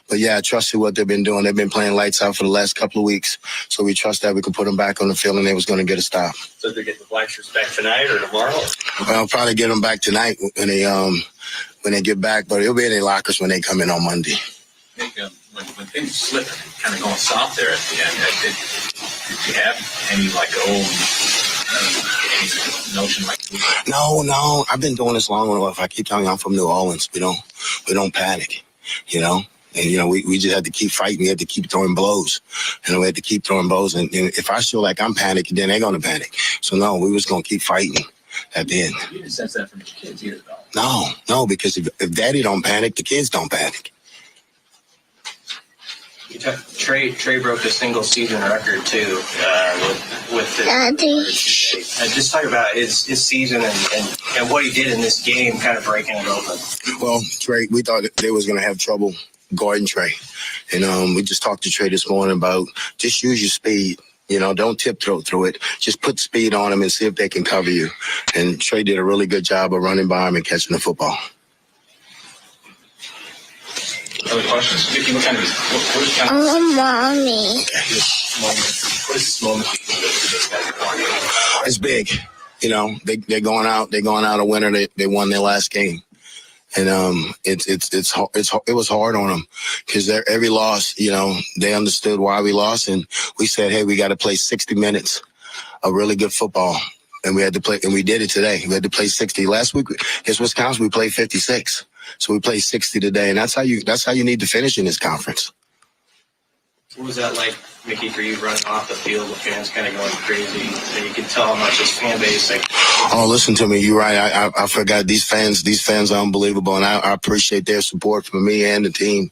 But yeah, I trusted what they've been doing. They've been playing lights out for the last couple of weeks, so we trust that we could put them back on the field and they was gonna get a stop. So they get the black shirts back tonight or tomorrow? Well, I'll probably get them back tonight when they get back, but it'll be in their lockers when they come in on Monday. I think when things slip, kind of going soft there at the end, did you have any any notion like? No. I've been doing this long enough. I keep telling you I'm from New Orleans. We don't panic, you know. And you know, we just had to keep fighting. We had to keep throwing blows, and we had to keep throwing blows. And if I feel like I'm panicking, then they're gonna panic. So no, we was gonna keep fighting at the end. You didn't sense that from your kids either, though. No, because if Daddy don't panic, the kids don't panic. Trey broke a single season record too with the Daddy. Just talk about his season and what he did in this game, kind of breaking it open. Well, Trey, we thought that they was going to have trouble guarding Trey, and we just talked to Trey this morning about just use your speed. You know, don't tiptoe through it. Just put speed on them and see if they can cover you. And Trey did a really good job of running by him and catching the football. Other questions? Mickey, what kind of Mommy. What is this moment for this guy? It's big. You know, they're going out a winner. They won their last game. And it was hard on them because every loss, you know, they understood why we lost. And we said, hey, we got to play 60 minutes of really good football. And we had to play, and we did it today. We had to play 60. Last week against Wisconsin, we played 56. So we played 60 today, and that's how you need to finish in this conference. What was that like Mickey, for you running off the field with fans kind of going crazy, and you can tell how much this fan base like. Oh, listen to me. You're right. I forgot these fans. These fans are unbelievable, and I appreciate their support for me and the team.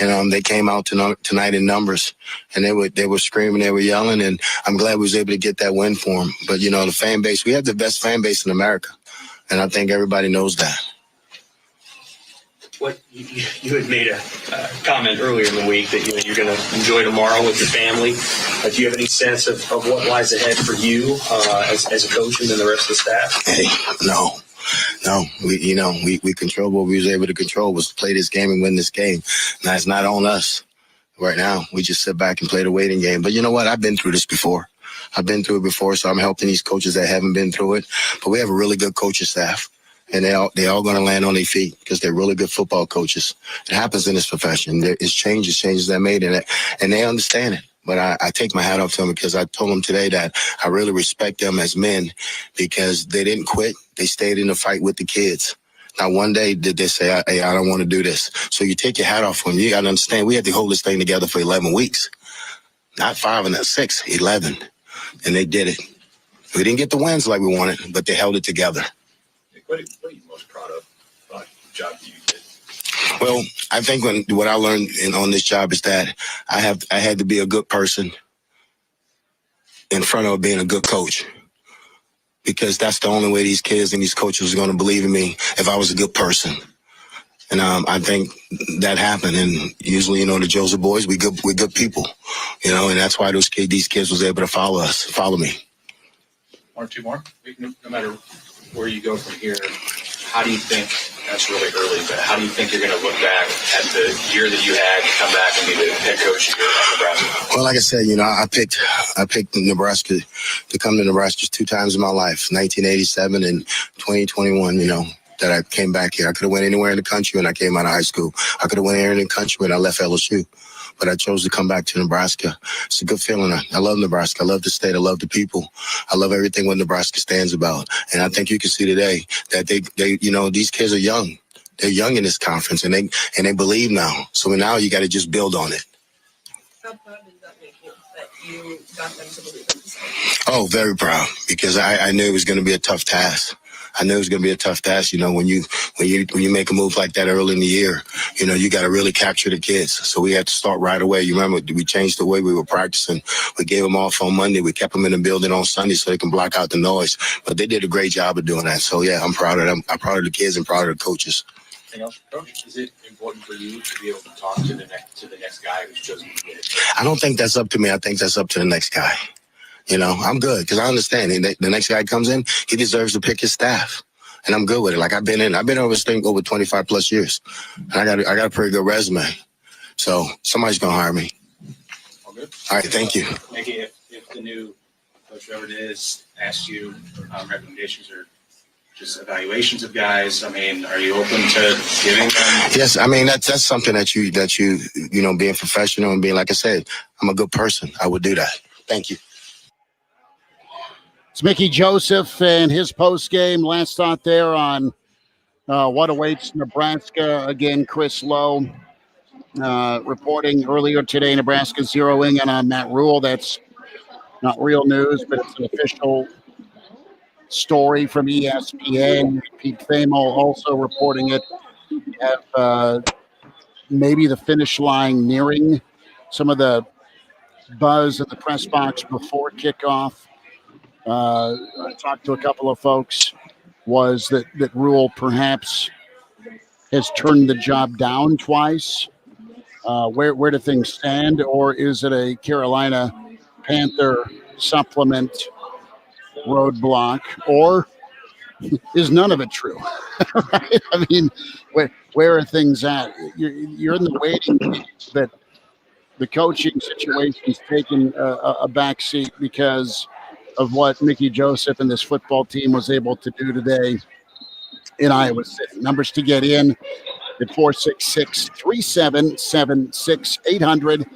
And they came out tonight in numbers, and they were screaming, they were yelling, and I'm glad we was able to get that win for them. But the fan base, we have the best fan base in America, and I think everybody knows that. What you had made a comment earlier in the week that you're going to enjoy tomorrow with your family. Do you have any sense of what lies ahead for you as a coach and then the rest of the staff? Hey, no. We control what we was able to control was to play this game and win this game. Now it's not on us right now. We just sit back and play the waiting game. But you know what? I've been through this before. So I'm helping these coaches that haven't been through it. But we have a really good coaching staff. And they all going to land on their feet because they're really good football coaches. It happens in this profession. It's changes that made in it, and they understand it. But I take my hat off to them because I told them today that I really respect them as men because they didn't quit. They stayed in the fight with the kids. Not one day did they say, hey, I don't want to do this. So you take your hat off from them. You got to understand, we had to hold this thing together for 11 weeks. Not 5 and not 6, 11. And they did it. We didn't get the wins like we wanted, but they held it together. What are you most proud of about the job that you did? Well, I think what I learned on this job is that I had to be a good person in front of being a good coach, because that's the only way these kids and these coaches are going to believe in me if I was a good person. And I think that happened. And usually, the Joseph boys, we're good people, and that's why these kids was able to follow me. One or two more? No matter where you go from here, how do you think, that's really early, but how do you think you're going to look back at the year that you had to come back and be the head coach here at Nebraska? Well, like I said, I picked Nebraska to come to Nebraska 2 times in my life, 1987 and 2021, that I came back here. I could have went anywhere in the country when I came out of high school. I could have went anywhere in the country when I left LSU. But I chose to come back to Nebraska. It's a good feeling. I love Nebraska. I love the state. I love the people. I love everything what Nebraska stands about. And I think you can see today that they these kids are young. They're young in this conference, and they believe now. So now you got to just build on it. How proud does that make you that you got them to believe in this? Oh, very proud, because I knew it was going to be a tough task. When you make a move like that early in the year, you got to really capture the kids. So we had to start right away. You remember, we changed the way we were practicing. We gave them off on Monday. We kept them in the building on Sunday so they can block out the noise. But they did a great job of doing that. So, yeah, I'm proud of them. I'm proud of the kids and proud of the coaches. Anything else, Coach? Is it important for you to be able to talk to the next guy who's chosen to get it? I don't think that's up to me. I think that's up to the next guy. I'm good because I understand the next guy comes in, he deserves to pick his staff. And I'm good with it. Like I've been over this thing over 25 plus years. And I got a pretty good resume. So somebody's going to hire me. All good. All right. Thank you. Mickey, if the new coach, whoever it is, asks you recommendations or just evaluations of guys, are you open to giving them? Yes. That's something that you being professional and being, like I said, I'm a good person. I would do that. Thank you. It's Mickey Joseph and his post-game last thought there on what awaits Nebraska. Again, Chris Lowe reporting earlier today, Nebraska zeroing in on Matt Rule. That's not real news, but it's an official story from ESPN. Pete Thamel also reporting it. We have maybe the finish line nearing. Some of the buzz in the press box before kickoff. I talked to a couple of folks, was that Rule perhaps has turned the job down twice. Where do things stand? Or is it a Carolina Panther supplement roadblock? Or is none of it true? Right? Where are things at? You're in the waiting game that the coaching situation's taken a backseat because of what Mickey Joseph and this football team was able to do today in Iowa City. Numbers to get in at 466-3776,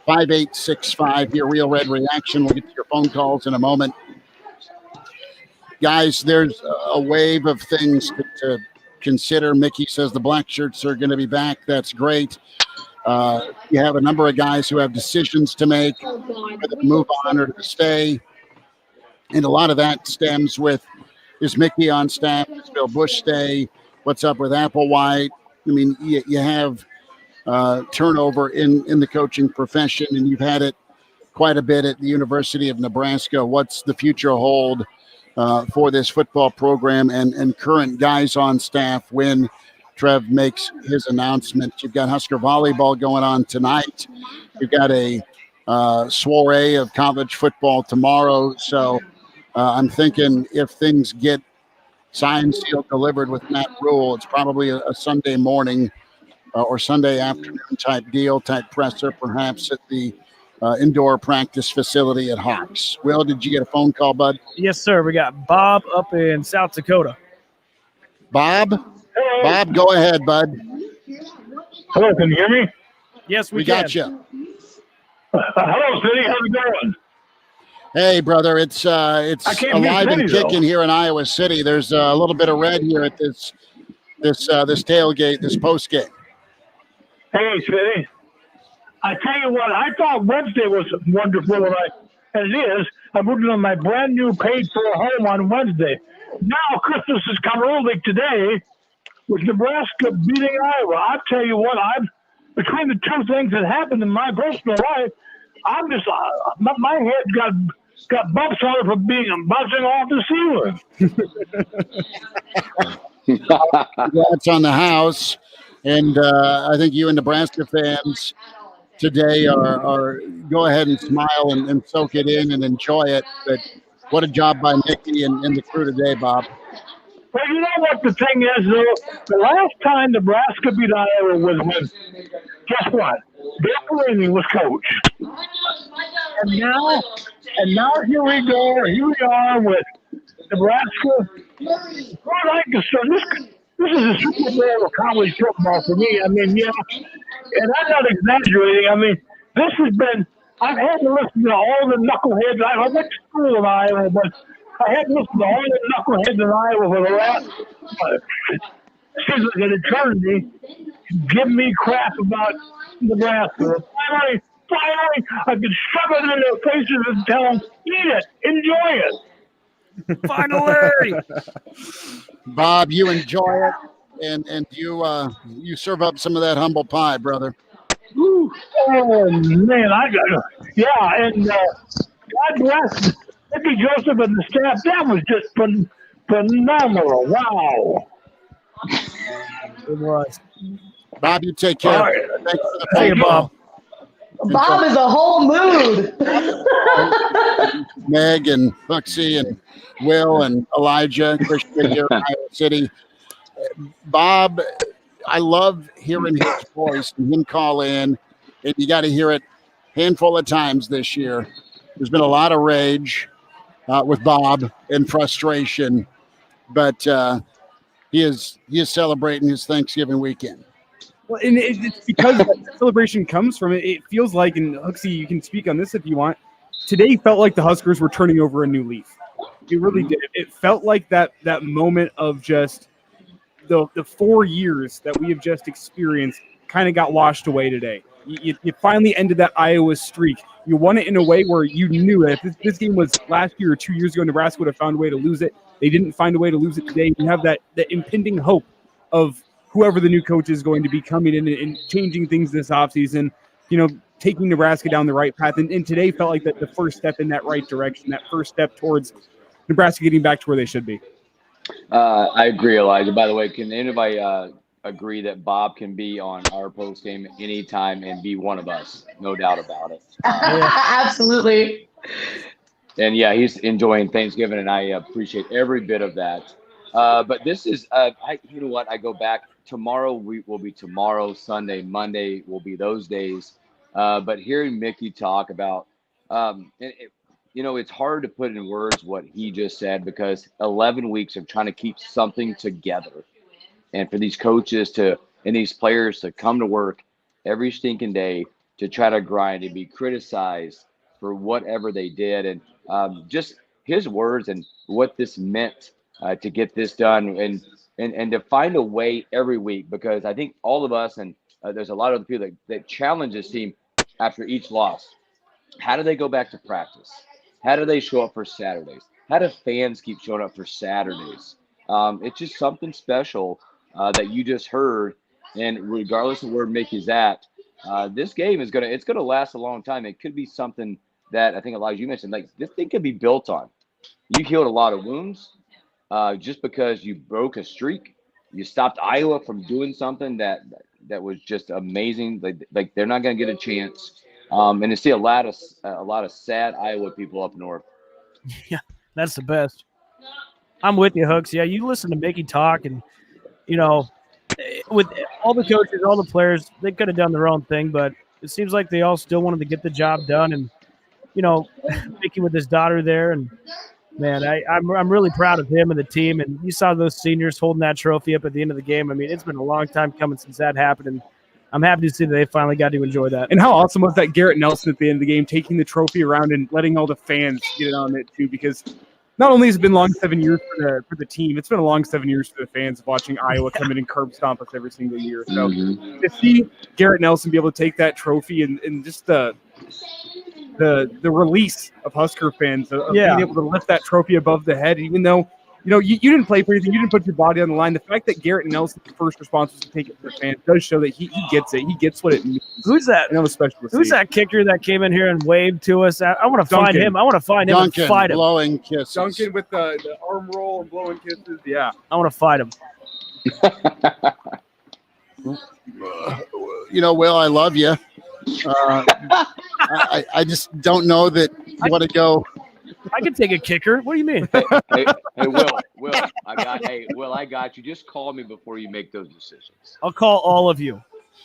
800-825-5865. Your Real Red Reaction. We'll get to your phone calls in a moment. Guys, there's a wave of things to consider. Mickey says the black shirts are going to be back. That's great. You have a number of guys who have decisions to make, whether to move on or to stay. And a lot of that stems with, is Mickey on staff? Does Bill Bush stay? What's up with Applewhite? I mean, you have turnover in the coaching profession, and you've had it quite a bit at the University of Nebraska. What's the future hold for this football program and current guys on staff when Trev makes his announcement? You've got Husker volleyball going on tonight. You've got a soiree of college football tomorrow. So I'm thinking if things get signed, sealed, delivered with Matt Rule, it's probably a Sunday morning or Sunday afternoon type deal, type presser, perhaps at the indoor practice facility at Hawks. Will, did you get a phone call, bud? Yes, sir. We got Bob up in South Dakota. Bob? Bob, go ahead, bud. Hello, can you hear me? Yes, we got you. Hello, City. How's it going? Hey, brother, it's I can't hear alive and City, kicking though. here in Iowa City. There's a little bit of red here at this tailgate, this post game. Hey, City. I tell you what, I thought Wednesday was wonderful, and it is. I'm working on my brand new paid-for home on Wednesday. Now Christmas has come early today with Nebraska beating Iowa. I'll tell you what, between the two things that happened in my personal life, I'm just my head got bumps on it from bouncing off the ceiling. Congrats on the house, and I think you and Nebraska fans today are go ahead and smile and soak it in and enjoy it. But what a job by Mickey and the crew today, Bob. Well, you know what the thing is, though? The last time Nebraska beat Iowa was when, guess what? Bill Pelini was coach. And now here we go. Here we are with Nebraska. I'd like to say this is a Super Bowl of college football for me. I mean, yeah, and I'm not exaggerating. I mean, this has been. I've had to listen to all the knuckleheads. I went to school in Iowa, but I had to listen to all the knuckleheads in Iowa for the last seems like an eternity. Give me crap about Nebraska. Finally, I can shove it in their faces and tell them, eat it, enjoy it. Finally, Bob, you enjoy it, and you serve up some of that humble pie, brother. Oh man, and God bless Mickey Joseph and the staff. That was just phenomenal. Wow. It was. Bob, you take care. All right. Thanks for the Hey, phone Bob. call. Bob is a whole mood. Meg and Buxy and Will and Elijah, Christian here in Iowa City. Bob, I love hearing his voice and him call in, and you got to hear it a handful of times this year. There's been a lot of rage with Bob and frustration, but he is celebrating his Thanksgiving weekend. Well, and it's because that celebration comes from it. It feels like, and Huxley, you can speak on this if you want. Today felt like the Huskers were turning over a new leaf. It really did. It felt like that moment of just the 4 years that we have just experienced kind of got washed away today. You finally ended that Iowa streak. You won it in a way where you knew that if this game was last year or 2 years ago, Nebraska would have found a way to lose it. They didn't find a way to lose it today. You have that impending hope of whoever the new coach is going to be coming in and changing things this offseason, taking Nebraska down the right path. And today felt like the first step in that right direction, that first step towards Nebraska getting back to where they should be. I agree, Elijah. By the way, can anybody agree that Bob can be on our post game anytime and be one of us? No doubt about it. Absolutely. And yeah, he's enjoying Thanksgiving, and I appreciate every bit of that. But this is, you know what? I go back. Tomorrow will be tomorrow. Sunday, Monday will be those days. But hearing Mickey talk about, it's hard to put in words what he just said, because 11 weeks of trying to keep something together, and for these coaches and these players to come to work every stinking day to try to grind and be criticized for whatever they did, and just his words and what this meant to get this done, and to find a way every week, because I think all of us, and there's a lot of people that challenge this team after each loss. How do they go back to practice? How do they show up for Saturdays? How do fans keep showing up for Saturdays? It's just something special that you just heard. And regardless of where Mickey's at, this game is gonna last a long time. It could be something that I think Elijah, you mentioned, like this thing could be built on. You healed a lot of wounds just because you broke a streak. You stopped Iowa from doing something that was just amazing. Like they're not gonna get a chance. And to see a lot of sad Iowa people up north. Yeah, that's the best. I'm with you, Hooks. Yeah, you listen to Mickey talk, and with all the coaches, all the players, they could have done their own thing, but it seems like they all still wanted to get the job done. And Mickey with his daughter there, and man, I'm really proud of him and the team. And you saw those seniors holding that trophy up at the end of the game. I mean, it's been a long time coming since that happened, and I'm happy to see that they finally got to enjoy that. And how awesome was that Garrett Nelson at the end of the game, taking the trophy around and letting all the fans get it on it too, because not only has it been long 7 years for the team, it's been a long 7 years for the fans watching Iowa come in and curb stomp us every single year. So to see Garrett Nelson be able to take that trophy and just the release of Husker fans of being able to lift that trophy above the head, even though you didn't play for anything, you didn't put your body on the line. The fact that Garrett Nelson's first response was to take it to the fans does show that he gets it. He gets what it means. Who's that? Who's that kicker that came in here and waved to us? I want to find him. I want to find him and fight him. Blowing kisses. Duncan with the arm roll and blowing kisses. Yeah, I want to fight him. Will, I love you. I just don't know that you want to go. I can take a kicker. What do you mean? Hey, Will, I got you. Just call me before you make those decisions. I'll call all of you.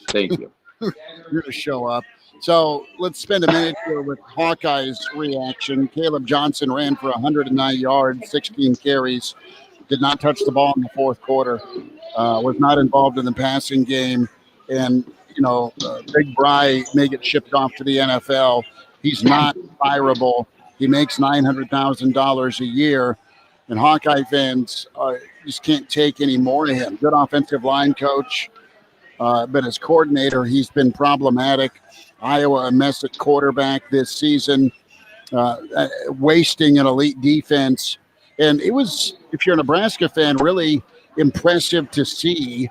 Thank you. You're going to show up. So let's spend a minute here with Hawkeye's reaction. Caleb Johnson ran for 109 yards, 16 carries, did not touch the ball in the fourth quarter, was not involved in the passing game. And, Big Bry may get shipped off to the NFL. He's not fireable. He makes $900,000 a year, and Hawkeye fans just can't take any more of him. Good offensive line coach, but as coordinator, he's been problematic. Iowa a mess at quarterback this season, wasting an elite defense. And it was, if you're a Nebraska fan, really impressive to see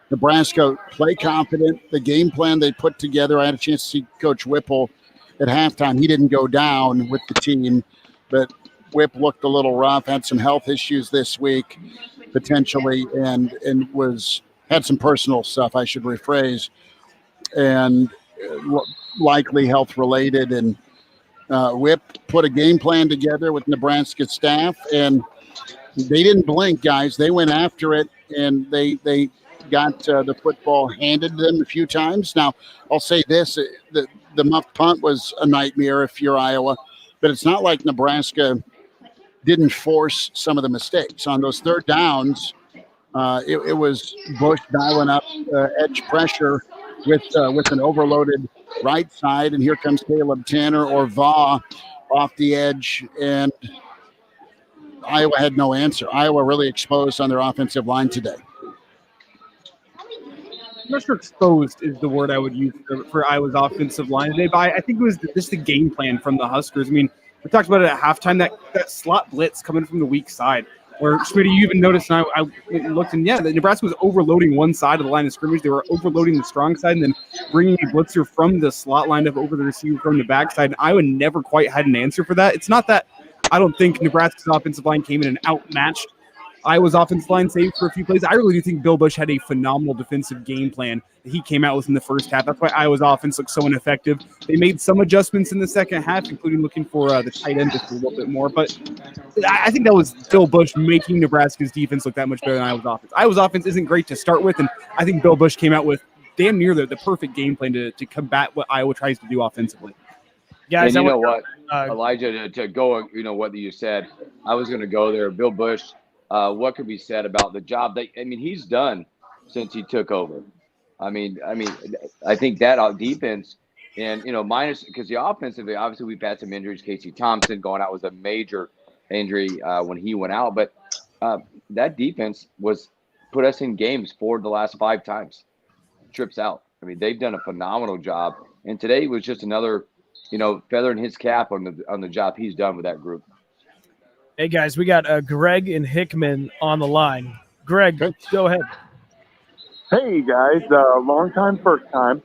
Nebraska play confident. The game plan they put together, I had a chance to see Coach Whipple at halftime. He didn't go down with the team, but Whip looked a little rough, had some health issues this week, potentially, and had some personal stuff, I should rephrase, and likely health-related. And Whip put a game plan together with Nebraska staff, and they didn't blink, guys. They went after it, and they got the football handed to them a few times. Now, I'll say this, the muff punt was a nightmare if you're Iowa, but it's not like Nebraska didn't force some of the mistakes. On those third downs, it was Bush dialing up edge pressure with an overloaded right side, and here comes Caleb Tanner or Vaugh off the edge, and Iowa had no answer. Iowa really exposed on their offensive line today. I'm not sure exposed is the word I would use for Iowa's offensive line today, but I think it was just the game plan from the Huskers. I mean, we talked about it at halftime, that slot blitz coming from the weak side, where, Schmidt, you even noticed, and I looked, and the Nebraska was overloading one side of the line of scrimmage. They were overloading the strong side and then bringing a blitzer from the slot line up over the receiver from the backside. And Iowa never quite had an answer for that. It's not that I don't think Nebraska's offensive line came in and outmatched Iowa's offensive line, saved for a few plays. I really do think Bill Bush had a phenomenal defensive game plan that he came out with in the first half. That's why Iowa's offense looked so ineffective. They made some adjustments in the second half, including looking for the tight end just a little bit more. But I think that was Bill Bush making Nebraska's defense look that much better than Iowa's offense. Iowa's offense isn't great to start with, and I think Bill Bush came out with damn near the perfect game plan to combat what Iowa tries to do offensively. Guys, and you know what, Elijah, to go, what you said, I was going to go there. Bill Bush, what could be said about the job that he's done since he took over? I think that defense, and minus because the offensively, obviously we've had some injuries. Casey Thompson going out was a major injury when he went out, but that defense put us in games 4 of the last 5 times. Trips out. I mean, they've done a phenomenal job. And today was just another, feather in his cap on the job he's done with that group. Hey guys, we got Greg and Hickman on the line. Greg, go ahead. Hey guys, long time, first time.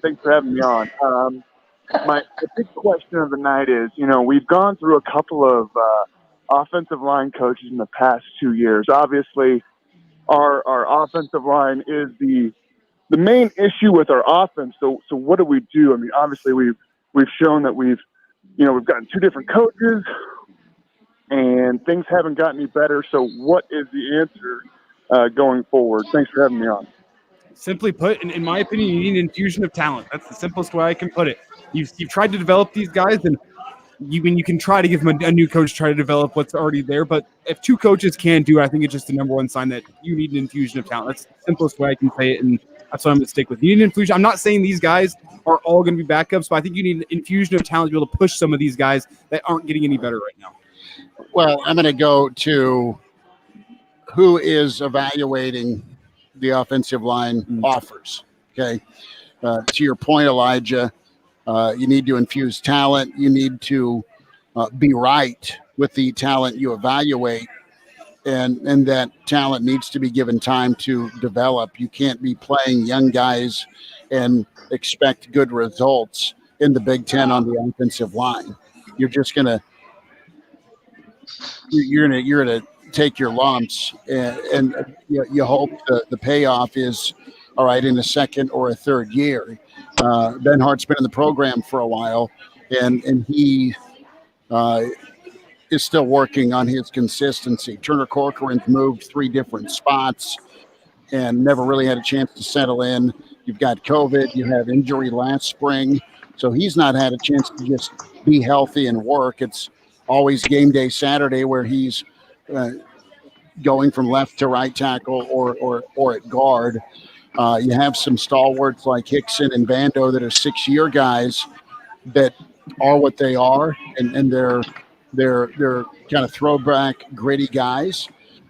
Thanks for having me on. The big question of the night is, we've gone through a couple of offensive line coaches in the past 2 years. Obviously, our offensive line is the main issue with our offense. So what do we do? I mean, obviously we've shown that we've gotten 2 different coaches, and things haven't gotten any better. So what is the answer going forward? Thanks for having me on. Simply put, in my opinion, you need an infusion of talent. That's the simplest way I can put it. You've tried to develop these guys, and you can try to give them a new coach, try to develop what's already there. But if 2 coaches can't do it, I think it's just the number one sign that you need an infusion of talent. That's the simplest way I can say it, and that's what I'm going to stick with. You need an infusion. I'm not saying these guys are all going to be backups, but I think you need an infusion of talent to be able to push some of these guys that aren't getting any better right now. Well, I'm going to go to who is evaluating the offensive line offers. Okay. To your point, Elijah, you need to infuse talent. You need to be right with the talent you evaluate, and that talent needs to be given time to develop. You can't be playing young guys and expect good results in the Big Ten on the offensive line. You're just gonna take your lumps, and you hope the payoff is all right in a second or a third year. Ben Hart's been in the program for a while, and he is still working on his consistency. Turner Corcoran's moved 3 different spots and never really had a chance to settle in. You've got COVID, you have injury last spring, so he's not had a chance to just be healthy and work. It's always game day Saturday where he's going from left to right tackle or at guard. You have some stalwarts like Hickson and Bando that are 6-year guys that are what they are, and they're kind of throwback gritty guys.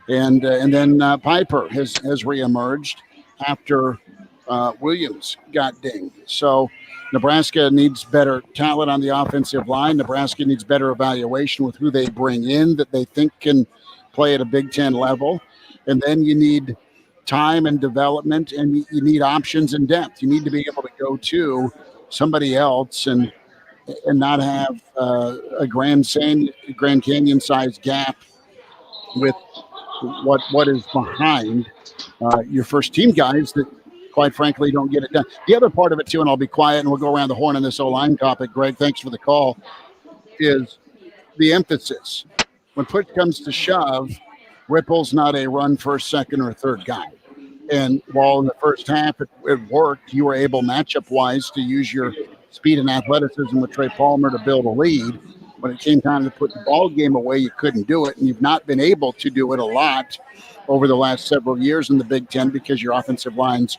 And then Piper has reemerged after Williams got dinged. So Nebraska needs better talent on the offensive line. Nebraska needs better evaluation with who they bring in that they think can play at a Big Ten level. And then you need time and development, and you need options and depth. You need to be able to go to somebody else and not have a Grand Canyon sized gap with what is behind your first team guys that, quite frankly, don't get it done. The other part of it too, and I'll be quiet and we'll go around the horn on this O-line topic, Greg, thanks for the call, is the emphasis. When push comes to shove, Ripple's not a run first, second, or third guy. And while in the first half it worked, you were able matchup-wise to use your speed and athleticism with Trey Palmer to build a lead. When it came time to put the ball game away, you couldn't do it, and you've not been able to do it a lot over the last several years in the Big Ten because your offensive line's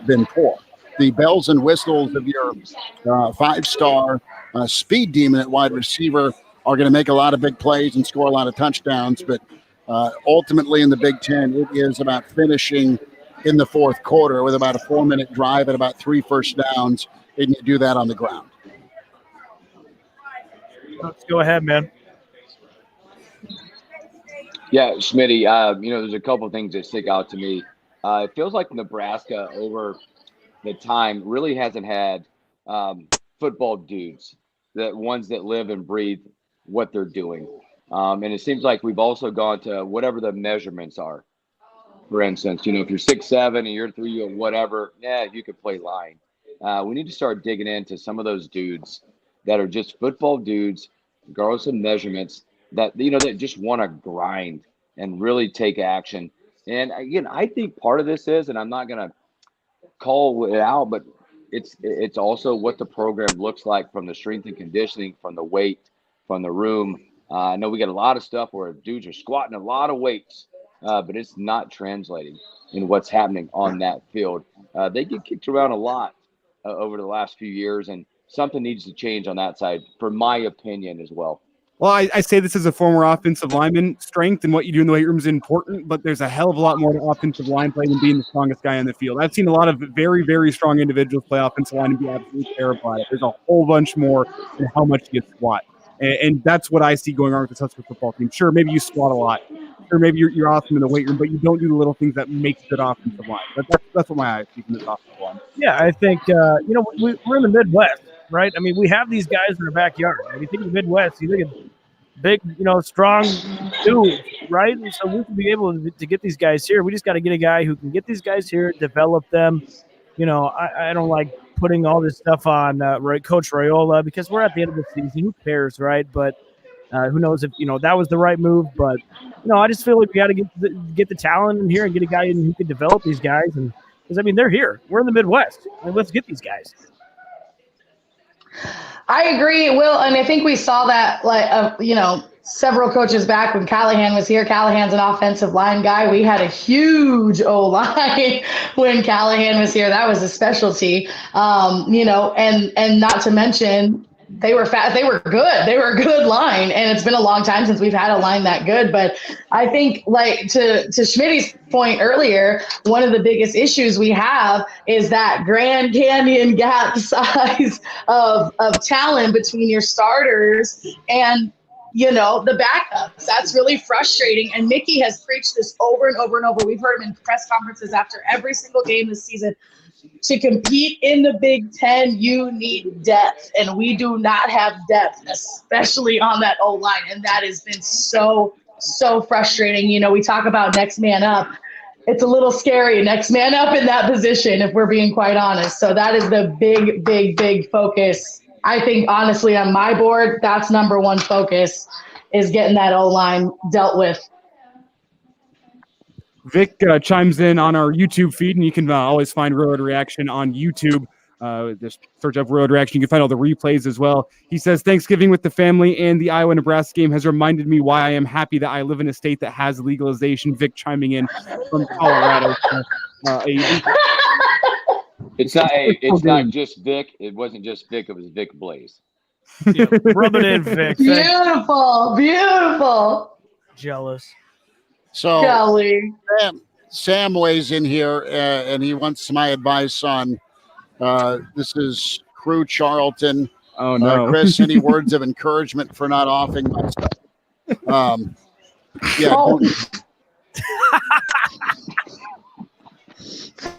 been poor. The bells and whistles of your 5-star speed demon at wide receiver are going to make a lot of big plays and score a lot of touchdowns, but ultimately in the Big Ten, it is about finishing in the fourth quarter with about a 4-minute drive and about 3 first downs, and you do that on the ground. Let's go ahead, man. Yeah, Smitty, there's a couple of things that stick out to me. It feels like Nebraska over the time really hasn't had football dudes, the ones that live and breathe what they're doing. And it seems like we've also gone to whatever the measurements are. For instance, if you're 6'7" and you're 3 or whatever, you could play line. We need to start digging into some of those dudes that are just football dudes, regardless of measurements, that that just want to grind and really take action. And again, I think part of this is, and I'm not going to call it out, but it's also what the program looks like from the strength and conditioning, from the weight, from the room. I know we got a lot of stuff where dudes are squatting a lot of weights, but it's not translating in what's happening on that field. They get kicked around a lot over the last few years, and something needs to change on that side, for my opinion as well. Well, I say this as a former offensive lineman. Strength and what you do in the weight room is important, but there's a hell of a lot more to offensive line play than being the strongest guy on the field. I've seen a lot of very, very strong individuals play offensive line and be absolutely terrible at it. There's a whole bunch more than how much you squat. And that's what I see going on with this Husker football team. Sure, maybe you squat a lot. Sure, maybe you're awesome in the weight room, but you don't do the little things that make good offensive line. That's what my eyes see from this offensive line. Yeah, I think, we're in the Midwest, right? I mean, we have these guys in our backyard. When you think of the Midwest, you think of big, strong dudes, right? And so we can be able to get these guys here. We just got to get a guy who can get these guys here, develop them. I don't like putting all this stuff on Coach Raiola because we're at the end of the season. Who cares, right? But who knows if that was the right move? But I just feel like we got to get the talent in here and get a guy in who can develop these guys. And because they're here. We're in the Midwest. Let's get these guys. I agree, Will, and I think we saw that, several coaches back when Callahan was here. Callahan's an offensive line guy. We had a huge O-line when Callahan was here. That was a specialty, and not to mention they were fat. They were good. They were a good line, and it's been a long time since we've had a line that good. But I think, to Schmitty's point earlier, one of the biggest issues we have is that Grand Canyon gap size of talent between your starters and the backups. That's really frustrating. And Mickey has preached this over and over and over. We've heard him in press conferences after every single game this season. To compete in the Big Ten, you need depth, and we do not have depth, especially on that O-line, and that has been so frustrating. We talk about next man up. It's a little scary, next man up in that position, if we're being quite honest. So that is the big focus. I think, honestly, on my board, that's number one focus, is getting that O-line dealt with. Vic chimes in on our YouTube feed, and you can always find Road Reaction on YouTube. Just search up Road Reaction. You can find all the replays as well. He says, Thanksgiving with the family and the Iowa-Nebraska game has reminded me why I am happy that I live in a state that has legalization. Vic chiming in from Colorado. It's not just Vic. It wasn't just Vic. It was Vic Blaze. Yeah, rub it in, Vic. Beautiful. Jealous. So Kelly. Sam weighs in here, and he wants my advice on this is Crew Charlton. Oh, no. Chris, any words of encouragement for not offing myself?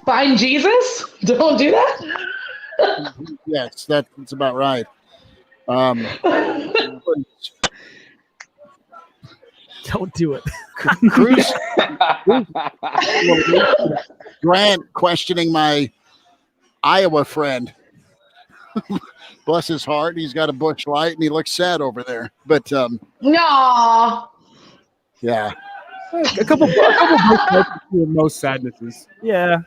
Find Jesus? Don't do that? Yes, that's about right. Don't do it. Cruz Grant questioning my Iowa friend. Bless his heart. He's got a Busch Light and he looks sad over there. But no. Yeah. A couple most sadnesses. Yeah.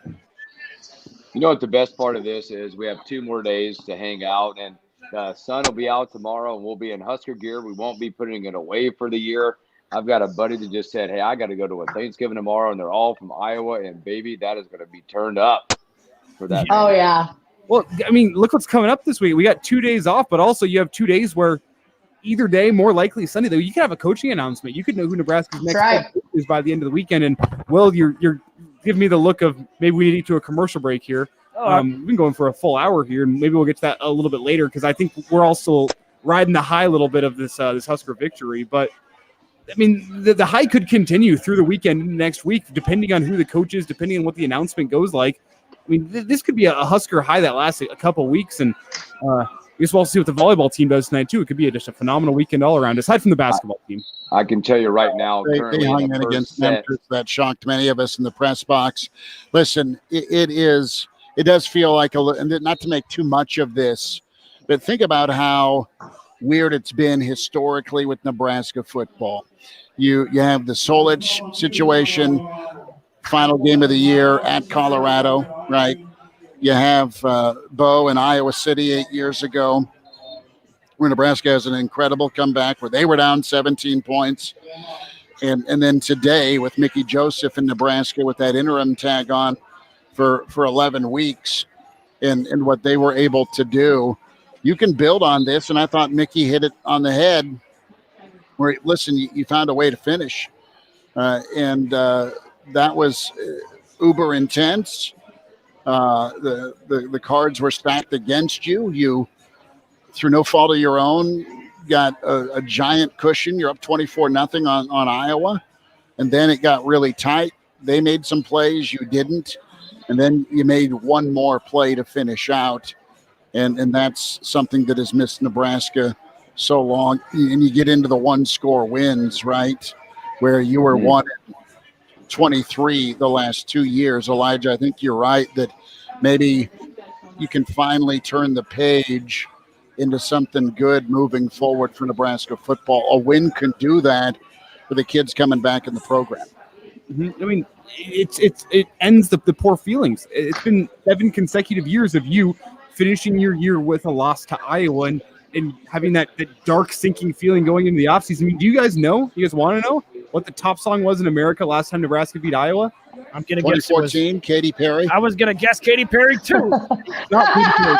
You know what the best part of this is? We have 2 more days to hang out, and the sun will be out tomorrow, and we'll be in Husker gear. We won't be putting it away for the year. I've got a buddy that just said, hey, I got to go to a Thanksgiving tomorrow, and they're all from Iowa, and baby, that is going to be turned up for that. Oh, yeah. Well, I mean, look what's coming up this week. We got 2 days off, but also you have 2 days where either day, more likely Sunday, though, you could have a coaching announcement. You could know who Nebraska's next coach is by the end of the weekend. And, Will, you're giving me the look of maybe we need to a commercial break here. We've been going for a full hour here, and maybe we'll get to that a little bit later because I think we're also riding the high a little bit of this Husker victory. But, I mean, the high could continue through the weekend next week, depending on who the coach is, depending on what the announcement goes like. I mean, this could be a Husker high that lasts a couple weeks, and I guess we'll see what the volleyball team does tonight, too. It could be just a phenomenal weekend all around, aside from the basketball team. I can tell you right now, they hung in against Memphis. That shocked many of us in the press box. Listen, it does feel like and not to make too much of this, but think about how weird it's been historically with Nebraska football. You have the Solich situation, final game of the year at Colorado, right? You have Bo in Iowa City 8 years ago, where Nebraska has an incredible comeback where they were down 17 points. And then today with Mickey Joseph in Nebraska with that interim tag on for 11 weeks and what they were able to do. You can build on this, and I thought Mickey hit it on the head where, listen, you found a way to finish. And that was uber intense. The cards were stacked against you. You, through no fault of your own, got a giant cushion. You're up 24-0 on Iowa. And then it got really tight. They made some plays. You didn't. And then you made one more play to finish out. And that's something that has missed Nebraska so long. And you get into the one-score wins, right, where you were 1-23 the last 2 years. Elijah, I think you're right that maybe you can finally turn the page into something good moving forward for Nebraska football. A win can do that for the kids coming back in the program. I mean, it ends the poor feelings. It's been 7 consecutive years of you finishing your year with a loss to Iowa and having that dark sinking feeling going into the offseason. I mean, do you guys know? You guys want to know what the top song was in America last time Nebraska beat Iowa? I'm going to guess 2014, Katy Perry. I was going to guess Katy Perry, too. Not Katy Perry.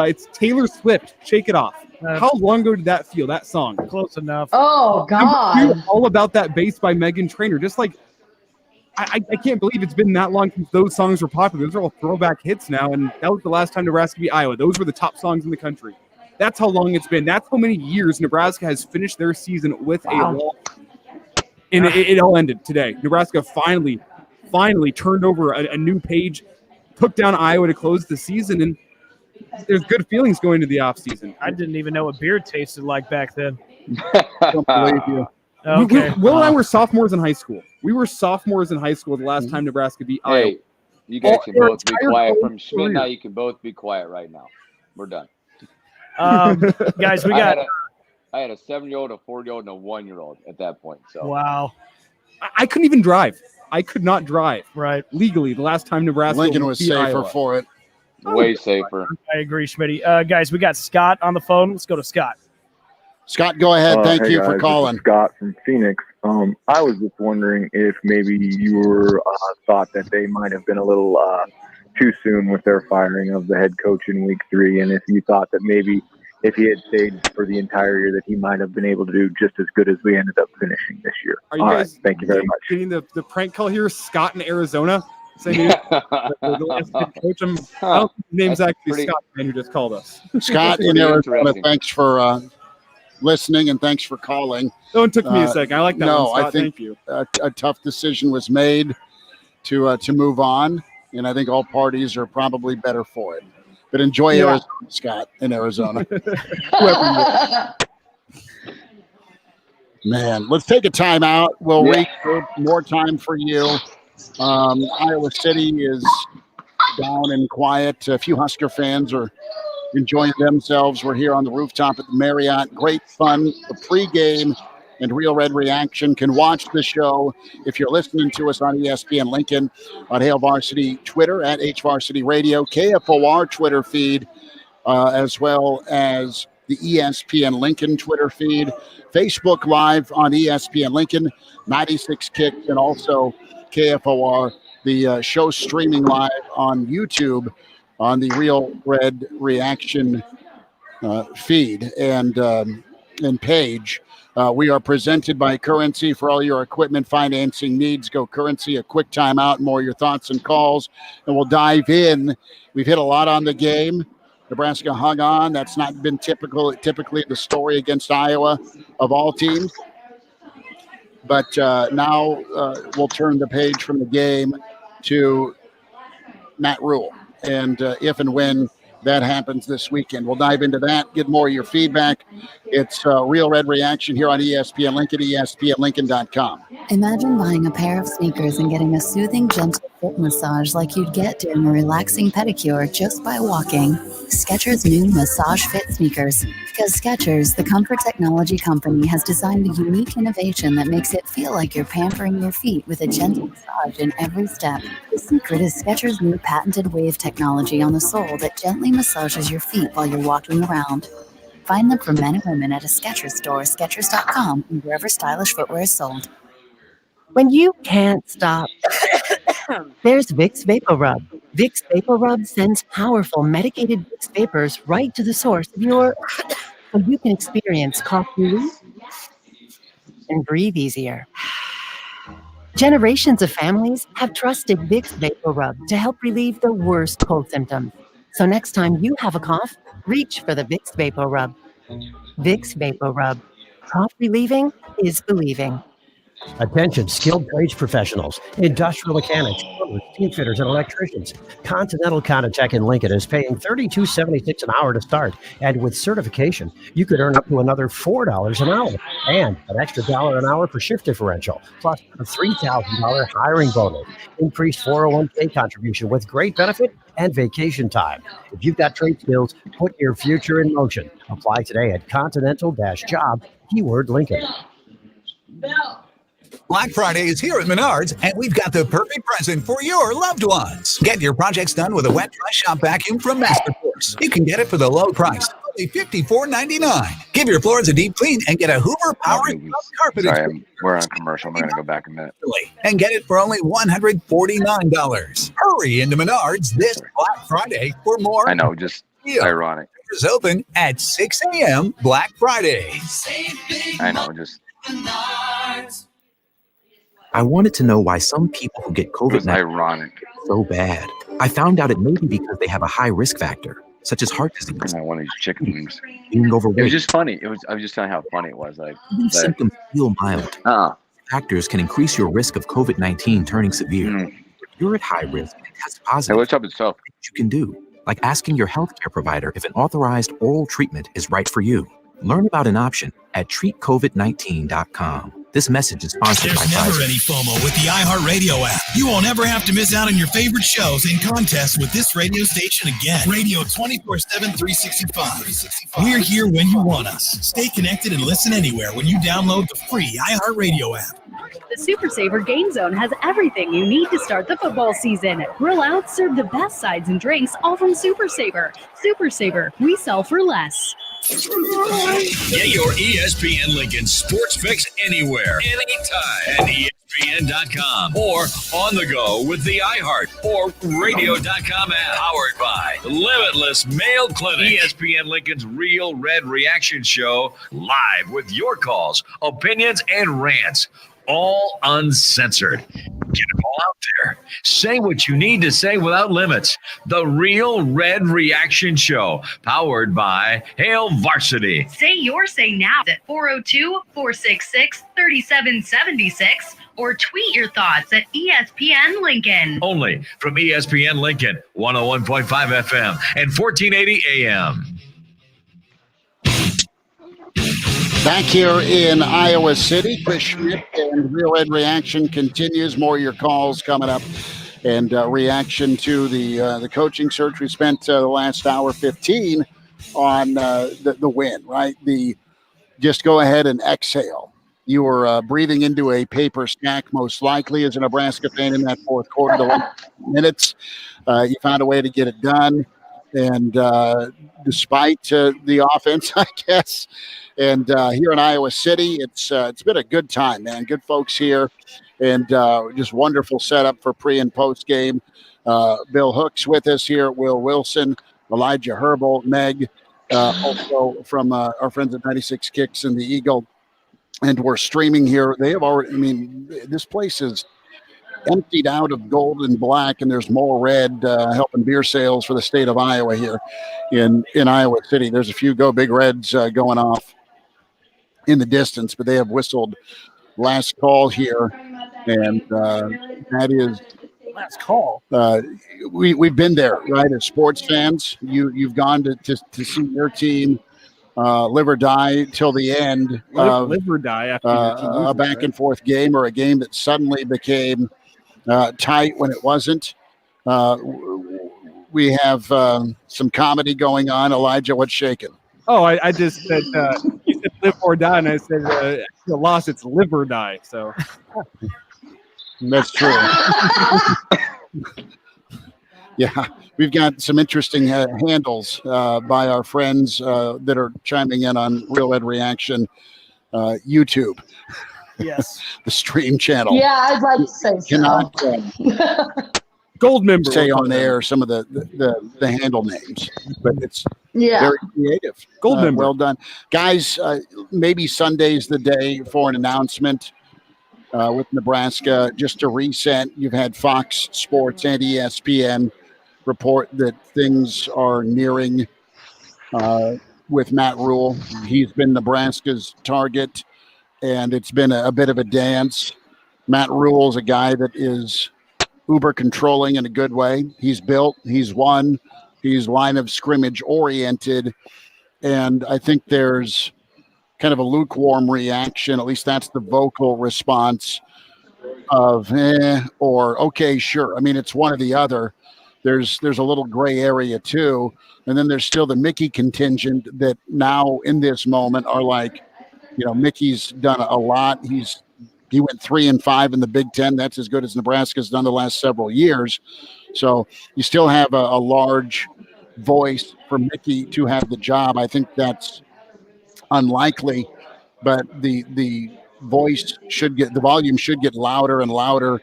It's Taylor Swift, Shake It Off. How long ago did that feel, that song? Close enough. Oh, God. All About That Bass by Meghan Trainor. Just like, I can't believe it's been that long since those songs were popular. Those are all throwback hits now, and that was the last time Nebraska beat Iowa. Those were the top songs in the country. That's how long it's been. That's how many years Nebraska has finished their season with a loss. And it all ended today. Nebraska finally turned over a new page, took down Iowa to close the season, and there's good feelings going into the offseason. I didn't even know what beer tasted like back then. Don't believe you. Okay. Will and I were sophomores in high school. We were sophomores in high school the last time Nebraska beat Iowa. Hey, you guys can both be quiet. From Schmidt now, you can both be quiet right now. We're done. Guys, I had a 7-year-old, a 4-year-old, and a 1-year-old at that point. So wow. I couldn't even drive. I could not drive legally the last time Nebraska Lincoln was beat safer Iowa. for it. Way safer. I agree, Schmitty. Guys, we got Scott on the phone. Let's go to Scott. Scott, go ahead. Thank hey you guys, for this is calling. Scott from Phoenix. I was just wondering if maybe you were thought that they might have been a little too soon with their firing of the head coach in week 3, and if you thought that maybe if he had stayed for the entire year that he might have been able to do just as good as we ended up finishing this year. Are you All guys right, thank you very much. getting the prank call here? Scott in Arizona. Saying the last head coach. I don't think his name's actually Scott, man, who just called us. Scott in Arizona, thanks for listening and thanks for calling. Oh, it took me a second. I like that no, one, Scott. I think Thank you. A tough decision was made to move on, and I think all parties are probably better for it. But enjoy Arizona, Scott, in Arizona. Man, let's take a timeout. We'll regroup. More time for you. Iowa City is down and quiet. A few Husker fans are enjoying themselves. We're here on the rooftop at the Marriott. Great fun. The pregame and Real Red Reaction can watch the show if you're listening to us on ESPN Lincoln, on Hail Varsity Twitter at HVarsity Radio, KFOR Twitter feed, as well as the ESPN Lincoln Twitter feed, Facebook Live on ESPN Lincoln, 96 Kicks, and also KFOR, the show streaming live on YouTube on the Real Red Reaction feed and page. We are presented by Currency for all your equipment financing needs. Go Currency, a quick timeout, more of your thoughts and calls, and we'll dive in. We've hit a lot on the game. Nebraska hung on. That's not been typically the story against Iowa of all teams. But now we'll turn the page from the game to Matt Rule. And if and when that happens this weekend, we'll dive into that, get more of your feedback. It's Real Red Reaction here on ESPN Lincoln, ESPNLincoln.com. Imagine buying a pair of sneakers and getting a soothing, gentle foot massage like you'd get during a relaxing pedicure just by walking. Skechers' new Massage Fit sneakers. Because Skechers, the comfort technology company, has designed a unique innovation that makes it feel like you're pampering your feet with a gentle massage in every step. The secret is Skechers' new patented wave technology on the sole that gently massages your feet while you're walking around. Find them for men and women at a Skechers store, Skechers.com, and wherever stylish footwear is sold. When you can't stop, there's Vicks Vapor Rub. Vicks Vapor Rub sends powerful medicated Vicks vapors right to the source of your, so you can experience cough relief, and breathe easier. Generations of families have trusted Vicks Vapor Rub to help relieve the worst cold symptoms. So next time you have a cough, reach for the Vicks Vapor Rub. Vicks Vapor Rub. Cough relieving is believing. Attention skilled trades professionals, industrial mechanics, plumbers, steam fitters, and electricians. Continental Conitech in Lincoln is paying $32.76 an hour to start. And with certification, you could earn up to another $4 an hour and an extra $1 an hour for shift differential, plus a $3,000 hiring bonus, increased 401k contribution with great benefit and vacation time. If you've got trade skills, put your future in motion. Apply today at continental-job, keyword Lincoln. Black Friday is here at Menards, and we've got the perfect present for your loved ones. Get your projects done with a wet dry shop vacuum from Masterforce. You can get it for the low price, only $54.99. Give your floors a deep clean and get a Hoover Power carpet. Sorry, we're on commercial. I'm going to go back a minute. And get it for only $149. Hurry into Menards this Black Friday for more. I know, just ironic. It's open at 6 a.m. Black Friday. I know, just. I wanted to know why some people who get COVID-19 so bad. I found out it may be because they have a high risk factor, such as heart disease. One of these chicken wings. It Being was overweight. just funny. I was just telling how funny it was. Like Even symptoms feel mild. Factors can increase your risk of COVID-19 turning severe. If you're at high risk and test positive, what's up itself? You can do, like asking your healthcare provider if an authorized oral treatment is right for you. Learn about an option at treatcovid19.com. This message is sponsored by There's never Pfizer. any FOMO with the iHeartRadio app. You won't ever have to miss out on your favorite shows and contests with this radio station again. Radio 24/7, 365. We're here when you want us. Stay connected and listen anywhere when you download the free iHeartRadio app. The Super Saver Game Zone has everything you need to start the football season. Grill out, serve the best sides and drinks, all from Super Saver. Super Saver, we sell for less. Get your ESPN Lincoln sports fix anywhere, anytime at ESPN.com or on the go with the iHeart or Radio.com app. Powered by Limitless Mail Clinic. ESPN Lincoln's Real Red Reaction Show, live with your calls, opinions, and rants. All uncensored. Get it all out there. Say what you need to say without limits. The Real Red Reaction Show, powered by Hail Varsity. Say your say now at 402-466-3776 or tweet your thoughts at ESPN Lincoln. Only from ESPN Lincoln, 101.5 FM and 1480 AM. Back here in Iowa City, Chris Schmidt and Real Red Reaction continues. More of your calls coming up, and reaction to the coaching search. We spent the last hour 15 on the win, right? Just go ahead and exhale. You were breathing into a paper stack, most likely, as a Nebraska fan in that fourth quarter. The last minutes, you found a way to get it done, and despite the offense, I guess. And here in Iowa City, it's been a good time, man. Good folks here, and just wonderful setup for pre and post game. Bill Hook's with us here. Will Wilson, Elijah Herbal, Meg, also from our friends at 96 Kicks and the Eagle. And we're streaming here. They have already. I mean, this place is emptied out of gold and black, and there's more red helping beer sales for the state of Iowa here in Iowa City. There's a few Go Big Reds going off in the distance, but they have whistled last call here, and that is last call. We've been there, right? As sports fans, you've gone to see your team live or die till the end. Live or die after your team loses, a back and forth game, or a game that suddenly became tight when it wasn't. We have some comedy going on. Elijah, what's shaking? Oh, I just said you said live or die, and I said the loss, it's live or die. So that's true. Yeah, we've got some interesting handles by our friends that are chiming in on Real Red Reaction YouTube. Yes, the stream channel. Yeah, I'd like to say so. Gold member. say on air some of the handle names, but it's very creative. Gold member. Well done, guys. Maybe Sunday's the day for an announcement with Nebraska. Just to reset, you've had Fox Sports and ESPN report that things are nearing with Matt Rule. He's been Nebraska's target, and it's been a bit of a dance. Matt Rule is a guy that is uber controlling in a good way. He's built, he's won, he's line of scrimmage oriented. And I think there's kind of a lukewarm reaction. At least that's the vocal response of or okay, sure. I mean, it's one or the other. There's a little gray area too. And then there's still the Mickey contingent that now in this moment are like, Mickey's done a lot. He went 3-5 in the Big Ten. That's as good as Nebraska's done the last several years. So you still have a large voice for Mickey to have the job. I think that's unlikely, but the volume should get louder and louder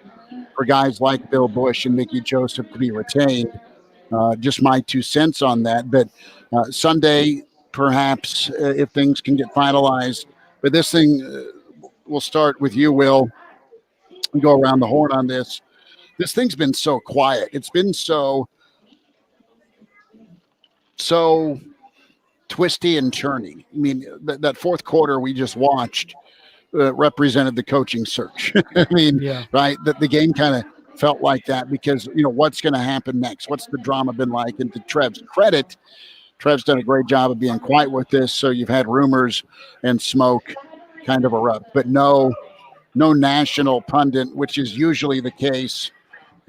for guys like Bill Bush and Mickey Joseph to be retained. Just my 2 cents on that. But Sunday, perhaps, if things can get finalized. But this thing, we'll start with you, Will, and go around the horn on this. This thing's been so quiet. It's been so twisty and turny. I mean, that fourth quarter we just watched represented the coaching search. I mean, right? The game kind of felt like that because, what's going to happen next? What's the drama been like? And to Trev's credit, Trev's done a great job of being quiet with this. So you've had rumors and smoke kind of erupt, but no national pundit, which is usually the case,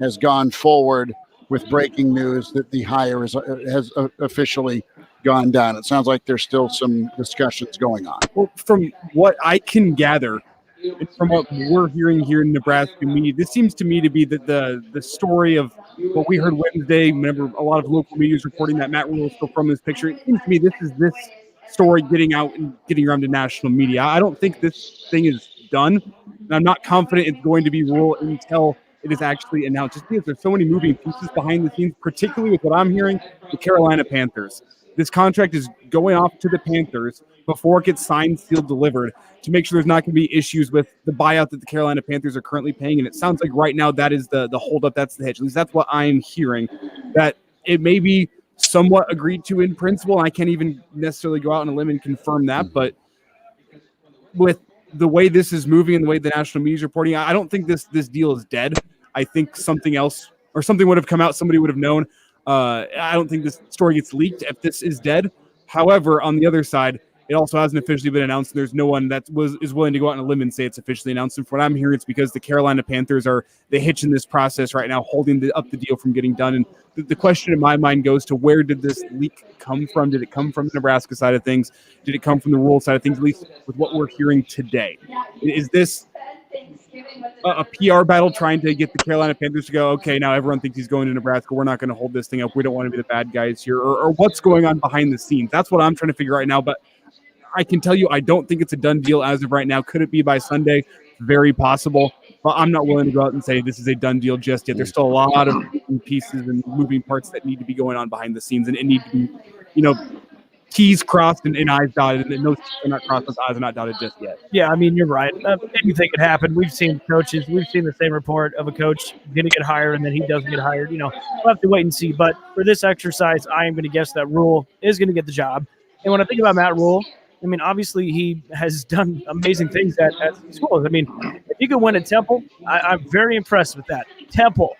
has gone forward with breaking news that the hire has officially gone down. It sounds like there's still some discussions going on. Well, from what I can gather, and from what we're hearing here in Nebraska media, this seems to me to be the story of what we heard Wednesday. Remember, a lot of local media is reporting that Matt Rule is still from this picture. It seems to me this is this story getting out and getting around to national media. I don't think this thing is done, and I'm not confident it's going to be Rule until it is actually announced, just because there's so many moving pieces behind the scenes, particularly with what I'm hearing, the Carolina Panthers. This contract is going off to the Panthers before it gets signed, sealed, delivered, to make sure there's not going to be issues with the buyout that the Carolina Panthers are currently paying. And it sounds like right now that is the holdup, that's the hitch. At least that's what I'm hearing, that it may be somewhat agreed to in principle. I can't even necessarily go out on a limb and confirm that, but with the way this is moving and the way the national media is reporting, I don't think this deal is dead. I think something else or something would have come out, somebody would have known. I don't think this story gets leaked if this is dead. However, on the other side, it also hasn't officially been announced, and there's no one that is willing to go out on a limb and say it's officially announced. And from what I'm hearing, it's because the Carolina Panthers are the hitch in this process right now, holding up the deal from getting done. And the question in my mind goes to, where did this leak come from? Did it come from the Nebraska side of things? Did it come from the Rule side of things, at least with what we're hearing today? Is this a PR battle trying to get the Carolina Panthers to go, okay, now everyone thinks he's going to Nebraska, we're not going to hold this thing up, we don't want to be the bad guys here, or what's going on behind the scenes? That's what I'm trying to figure out right now. But I can tell you, I don't think it's a done deal as of right now. Could it be by Sunday? Very possible. But I'm not willing to go out and say this is a done deal just yet. There's still a lot of pieces and moving parts that need to be going on behind the scenes, and it need to be, T's crossed and I's dotted, and those T's are not crossed, those I's are not dotted just yet. Yeah, I mean, you're right. Anything could happen. We've seen coaches. We've seen the same report of a coach going to get hired, and then he doesn't get hired. We'll have to wait and see. But for this exercise, I am going to guess that Rule is going to get the job. And when I think about Matt Rule, I mean, obviously he has done amazing things at schools. I mean, if you could win at Temple, I'm very impressed with that. Temple,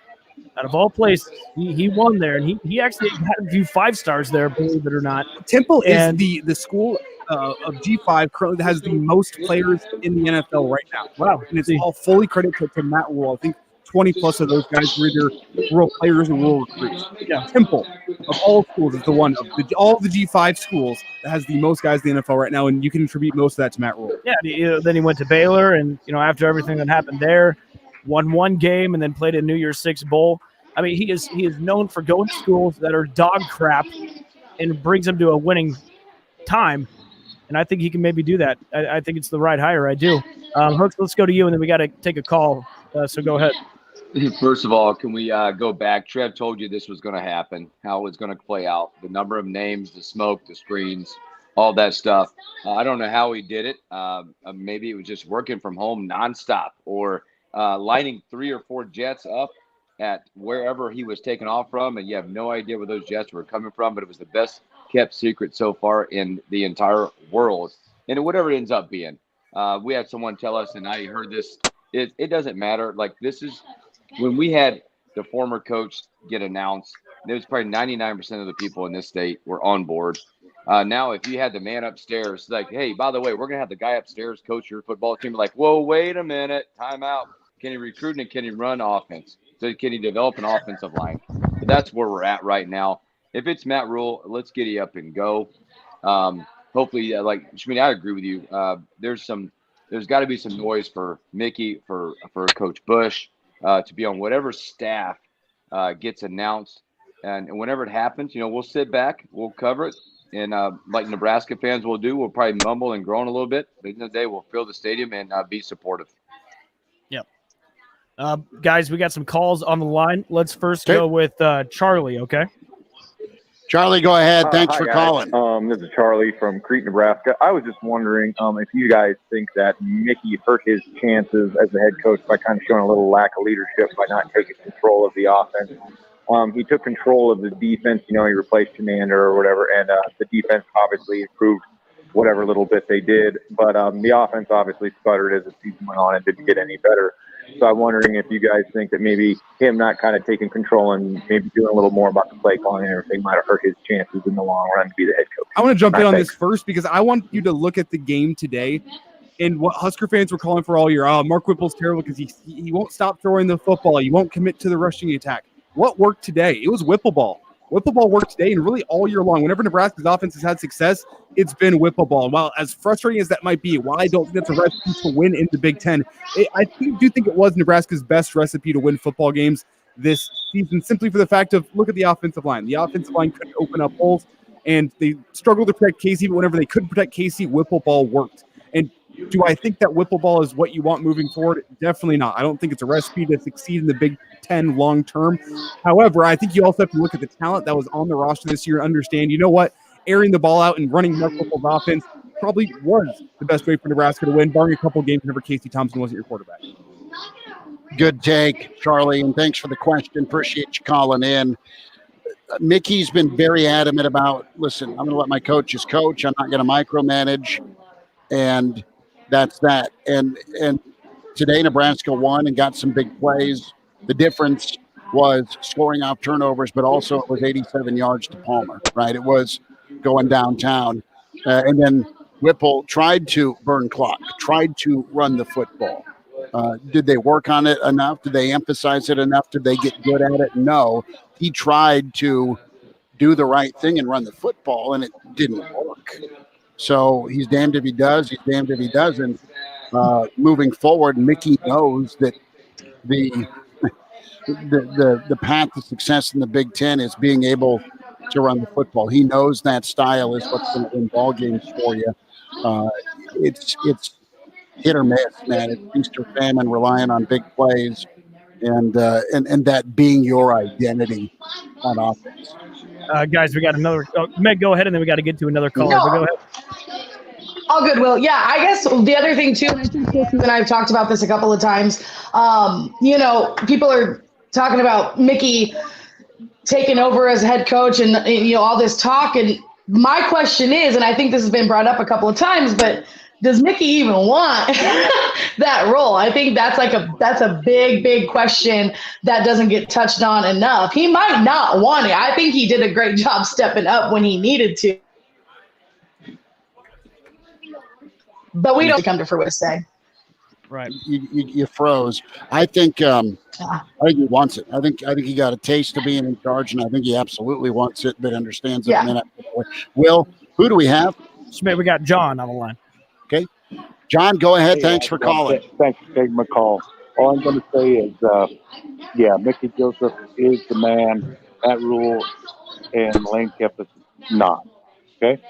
out of all places, he won there, and he actually had a few 5 stars there, believe it or not. Temple is the school of G5 currently that has the most players in the NFL right now. Wow. And it's all fully credited to Matt Rule. I think 20 plus of those guys were either Rule players or Rule recruits. Yeah, Temple of all schools is the one of all the G5 schools that has the most guys in the NFL right now, and you can attribute most of that to Matt Rule. Yeah, then he went to Baylor, and after everything that happened there, won one game and then played a New Year's Six bowl. I mean, he is known for going to schools that are dog crap and brings them to a winning time. And I think he can maybe do that. I think it's the right hire. I do. Hooks, let's go to you, and then we got to take a call. So go ahead. First of all, can we go back? Trev told you this was going to happen, how it was going to play out. The number of names, the smoke, the screens, all that stuff. I don't know how he did it. Maybe it was just working from home nonstop, or lighting 3 or 4 jets up at wherever he was taken off from, and you have no idea where those jets were coming from, but it was the best kept secret so far in the entire world. And whatever it ends up being, we had someone tell us, and I heard this, it doesn't matter. Like, this is when we had the former coach get announced, there was probably 99% of the people in this state were on board. Now, if you had the man upstairs, like, hey, by the way, we're going to have the guy upstairs coach your football team, like, whoa, wait a minute, time out. Can he recruit and can he run offense? So can he develop an offensive line? But that's where we're at right now. If it's Matt Rule, let's get you up and go. Hopefully, like Shmini, I agree with you. There's got to be some noise for Mickey, for Coach Bush, to be on whatever staff gets announced. And whenever it happens, we'll sit back, we'll cover it. And like Nebraska fans will do, we'll probably mumble and groan a little bit. But at the end of the day, we'll fill the stadium and be supportive. Yep. Guys, we got some calls on the line. Let's first go with Charlie, okay? Charlie, go ahead. Thanks Hi, for guys. calling. This is Charlie from Crete, Nebraska. I was just wondering if you guys think that Mickey hurt his chances as the head coach by kind of showing a little lack of leadership by not taking control of the offense. He took control of the defense. He replaced Chenander or whatever, and the defense obviously improved whatever little bit they did. But the offense obviously sputtered as the season went on and didn't get any better. So I'm wondering if you guys think that maybe him not kind of taking control and maybe doing a little more about the play calling and everything might have hurt his chances in the long run to be the head coach. I want to jump in on this first because I want you to look at the game today and what Husker fans were calling for all year. Oh, Mark Whipple's terrible because he won't stop throwing the football. He won't commit to the rushing attack. What worked today? It was Whipple ball. Whipple ball worked today and really all year long. Whenever Nebraska's offense has had success, it's been Whipple ball. And while as frustrating as that might be, while I don't think that's a recipe to win in the Big Ten, I do think it was Nebraska's best recipe to win football games this season, simply for the fact of look at the offensive line. The offensive line couldn't open up holes, and they struggled to protect Casey, but whenever they couldn't protect Casey, Whipple ball worked. And do I think that Whipple ball is what you want moving forward? Definitely not. I don't think it's a recipe to succeed in the Big Ten long term. However, I think you also have to look at the talent that was on the roster this year and understand, you know what? Airing the ball out and running Mark Whipple's offense probably was the best way for Nebraska to win, barring a couple games whenever Casey Thompson wasn't your quarterback. Good take, Charlie, and thanks for the question. Appreciate you calling in. Mickey's been very adamant about, listen, I'm going to let my coaches coach. I'm not going to micromanage, and that's that. And today Nebraska won and got some big plays. The difference was scoring off turnovers, but also it was 87 yards to Palmer, right? It was going downtown. And then Whipple tried to burn clock, tried to run the football. Did they work on it enough? Did they emphasize it enough? Did they get good at it? No. He tried to do the right thing and run the football, and it didn't work. So he's damned if he does, he's damned if he doesn't. Moving forward, Mickey knows that the path to success in the Big Ten is being able to run the football. He knows that style is what's going to win ball games for you. It's hit or miss, man. It's feast or famine, relying on big plays, and that being your identity on offense. Guys, we got another. Meg, go ahead, and then we got to get to another caller. No. But go ahead. All good, Will. Yeah, I guess the other thing too, and I think you and I have talked about this a couple of times. People are talking about Mickey taking over as head coach and all this talk. And my question is, and I think this has been brought up a couple of times, but does Mickey even want that role? I think that's a big question that doesn't get touched on enough. He might not want it. I think he did a great job stepping up when he needed to. But we don't come to fruition. Right. You froze. I think he wants it. I think he got a taste of being in charge, and I think he absolutely wants it, but understands it. Yeah. Will, who do we have? Schmidt, we got John on the line. Okay. John, go ahead. Thanks for calling. Thanks for taking my call. All I'm going to say is, Mickey Joseph is the man. That Rule and Lane Kiffin not. Okay?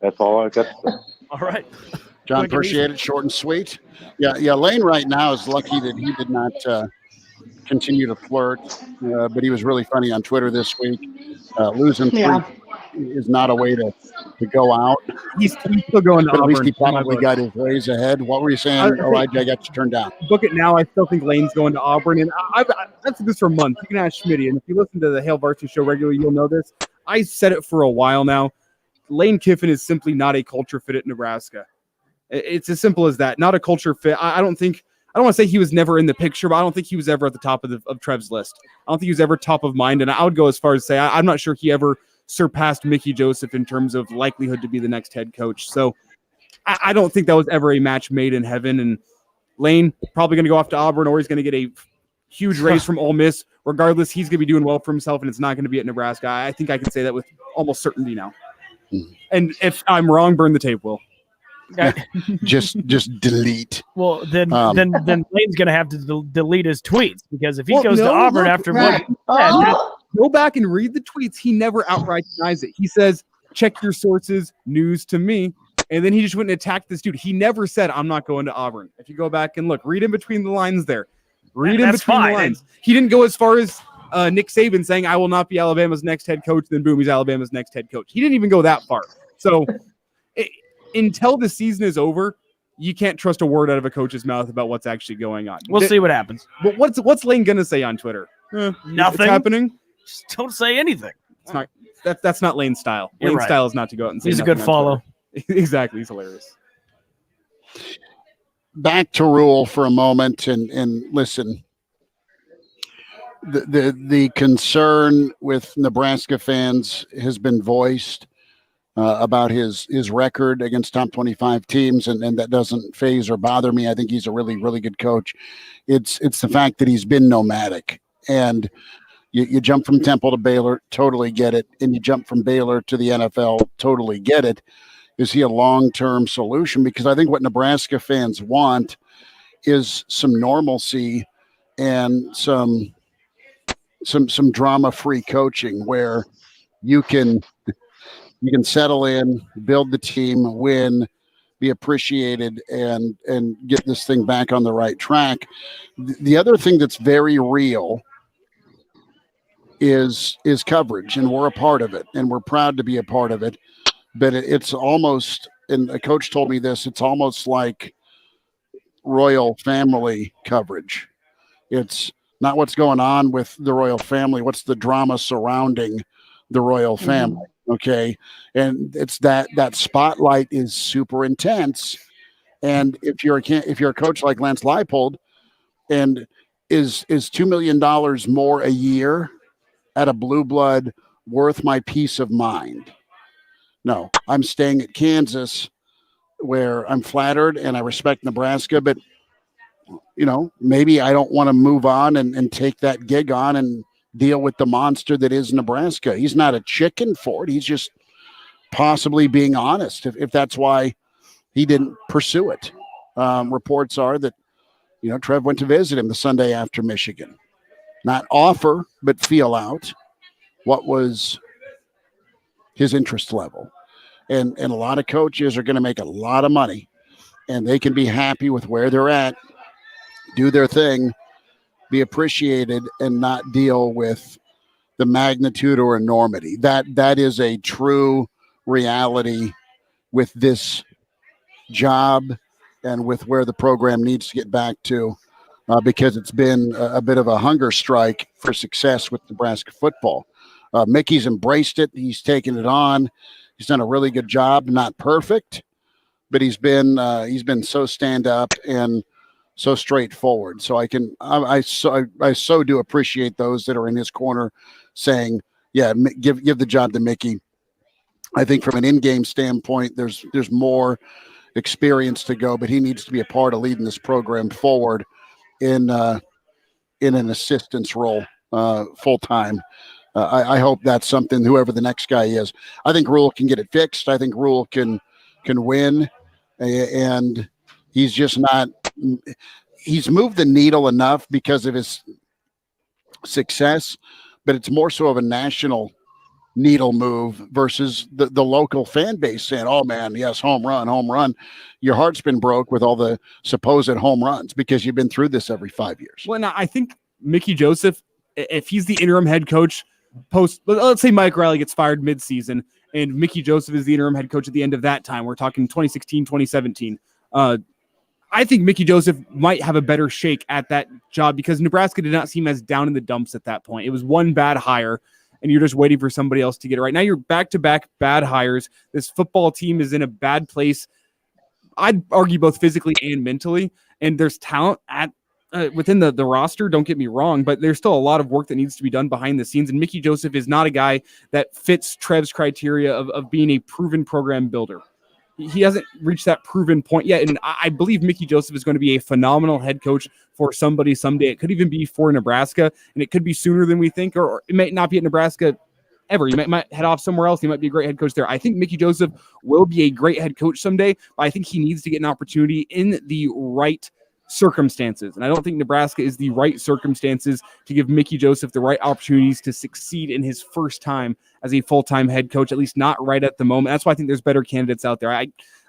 That's all I got to say. All right. John, appreciate it. Short and sweet. Yeah. Lane right now is lucky that he did not continue to flirt. But he was really funny on Twitter this week. Losing three is not a way to go out. He's still going to But at least Auburn. he probably got his ways ahead. What were you saying, Elijah? I got you turned down. Book it now. I still think Lane's going to Auburn, and I've said this for months. You can ask Schmitty, and if you listen to the Hail Varsity show regularly, you'll know this. I said it for a while now. Lane Kiffin is simply not a culture fit at Nebraska. It's as simple as that. Not a culture fit. I don't want to say he was never in the picture, but I don't think he was ever at the top of Trev's list. I don't think he was ever top of mind, and I would go as far as say I'm not sure he ever surpassed Mickey Joseph in terms of likelihood to be the next head coach. So I don't think that was ever a match made in heaven. And Lane probably going to go off to Auburn, or he's going to get a huge raise from Ole Miss. Regardless, he's going to be doing well for himself, and it's not going to be at Nebraska. I think I can say that with almost certainty now. And if I'm wrong, burn the tape, Will. just delete. Well, then Lane's going to have to delete his tweets, because if he goes to Auburn after what he said, go back and read the tweets. He never outright denies it. He says, check your sources, news to me. And then he just went and attacked this dude. He never said, I'm not going to Auburn. If you go back and look, read in between the lines there. Read in between the lines. He didn't go as far as Nick Saban saying, I will not be Alabama's next head coach. Then boom, he's Alabama's next head coach. He didn't even go that far. So until the season is over, you can't trust a word out of a coach's mouth about what's actually going on. We'll see what happens. But what's Lane going to say on Twitter? Nothing. It's happening. Just don't say anything. It's not. That's not Lane's style. You're Lane's right. style is not to go out and say He's a nothing good on follow. Twitter. Exactly. He's hilarious. Back to Rule for a moment, and listen. The concern with Nebraska fans has been voiced about his record against top 25 teams, and that doesn't faze or bother me. I think he's a really, really good coach. It's the fact that he's been nomadic, and you jump from Temple to Baylor, totally get it, and you jump from Baylor to the NFL, totally get it. Is he a long-term solution? Because I think what Nebraska fans want is some normalcy and some drama-free coaching where you can settle in, build the team, win, be appreciated, and get this thing back on the right track. The other thing that's very real is coverage, and we're a part of it, and we're proud to be a part of it. But it's almost, and a coach told me this, it's almost like royal family coverage. It's not what's going on with the royal family, what's the drama surrounding the royal family. Okay. And it's that spotlight is super intense. And if you're a coach like Lance Leipold, and is $2 million more a year at a blue blood worth my peace of mind? No, I'm staying at Kansas, where I'm flattered and I respect Nebraska, but maybe I don't want to move on and take that gig on and deal with the monster that is Nebraska. He's not a chicken for it. He's just possibly being honest, if that's why he didn't pursue it. Reports are that, Trev went to visit him the Sunday after Michigan. Not offer, but feel out what was his interest level. And a lot of coaches are going to make a lot of money, and they can be happy with where they're at, do their thing, be appreciated, and not deal with the magnitude or enormity. That is a true reality with this job and with where the program needs to get back to, because it's been a bit of a hunger strike for success with Nebraska football. Mickey's embraced it. He's taken it on. He's done a really good job. Not perfect, but he's been so stand up and so straightforward. So I so do appreciate those that are in his corner saying, yeah, give the job to Mickey. I think from an in-game standpoint, there's more experience to go, but he needs to be a part of leading this program forward in an assistance role full time. I hope that's something, whoever the next guy is. I think Rule can get it fixed. I think Rule can win, and he's just not. He's moved the needle enough because of his success, but it's more so of a national needle move versus the local fan base saying, oh man, yes, home run. Your heart's been broke with all the supposed home runs because you've been through this every 5 years. Well, now I think Mickey Joseph, if he's the interim head coach let's say Mike Riley gets fired midseason and Mickey Joseph is the interim head coach at the end of that time. We're talking 2016, 2017. I think Mickey Joseph might have a better shake at that job because Nebraska did not seem as down in the dumps at that point. It was one bad hire, and you're just waiting for somebody else to get it right. Now you're back-to-back bad hires. This football team is in a bad place. I'd argue both physically and mentally, and there's talent within the roster, don't get me wrong, but there's still a lot of work that needs to be done behind the scenes, and Mickey Joseph is not a guy that fits Trev's criteria of being a proven program builder. He hasn't reached that proven point yet, and I believe Mickey Joseph is going to be a phenomenal head coach for somebody someday. It could even be for Nebraska, and it could be sooner than we think, or it might not be at Nebraska ever. He might head off somewhere else. He might be a great head coach there. I think Mickey Joseph will be a great head coach someday, but I think he needs to get an opportunity in the right circumstances. And I don't think Nebraska is the right circumstances to give Mickey Joseph the right opportunities to succeed in his first time as a full-time head coach, at least not right at the moment. That's why I think there's better candidates out there.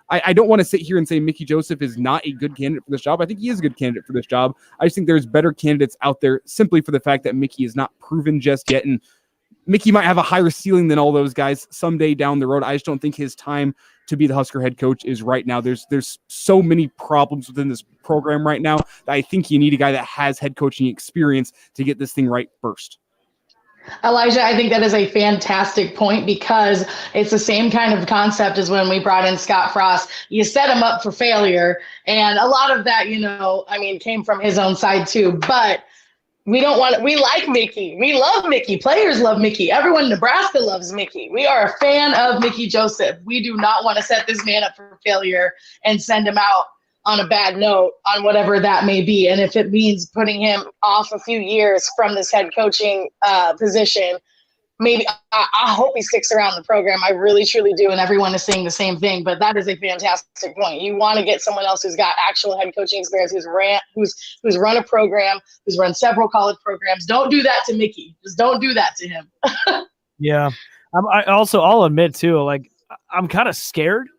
I don't want to sit here and say Mickey Joseph is not a good candidate for this job. I think he is a good candidate for this job. I just think there's better candidates out there simply for the fact that Mickey is not proven just yet. And Mickey might have a higher ceiling than all those guys someday down the road. I just don't think his time to be the Husker head coach is right now. There's so many problems within this program right now that I think you need a guy that has head coaching experience to get this thing right first. Elijah, I think that is a fantastic point because it's the same kind of concept as when we brought in Scott Frost. You set him up for failure, and a lot of that, came from his own side too. But we like Mickey. We love Mickey. Players love Mickey. Everyone in Nebraska loves Mickey. We are a fan of Mickey Joseph. We do not want to set this man up for failure and send him out on a bad note on whatever that may be. And if it means putting him off a few years from this head coaching position, maybe I hope he sticks around the program. I really, truly do. And everyone is saying the same thing, but that is a fantastic point. You want to get someone else who's got actual head coaching experience, who's run a program, who's run several college programs. Don't do that to Mickey. Just don't do that to him. Yeah. I'll admit too, like I'm kind of scared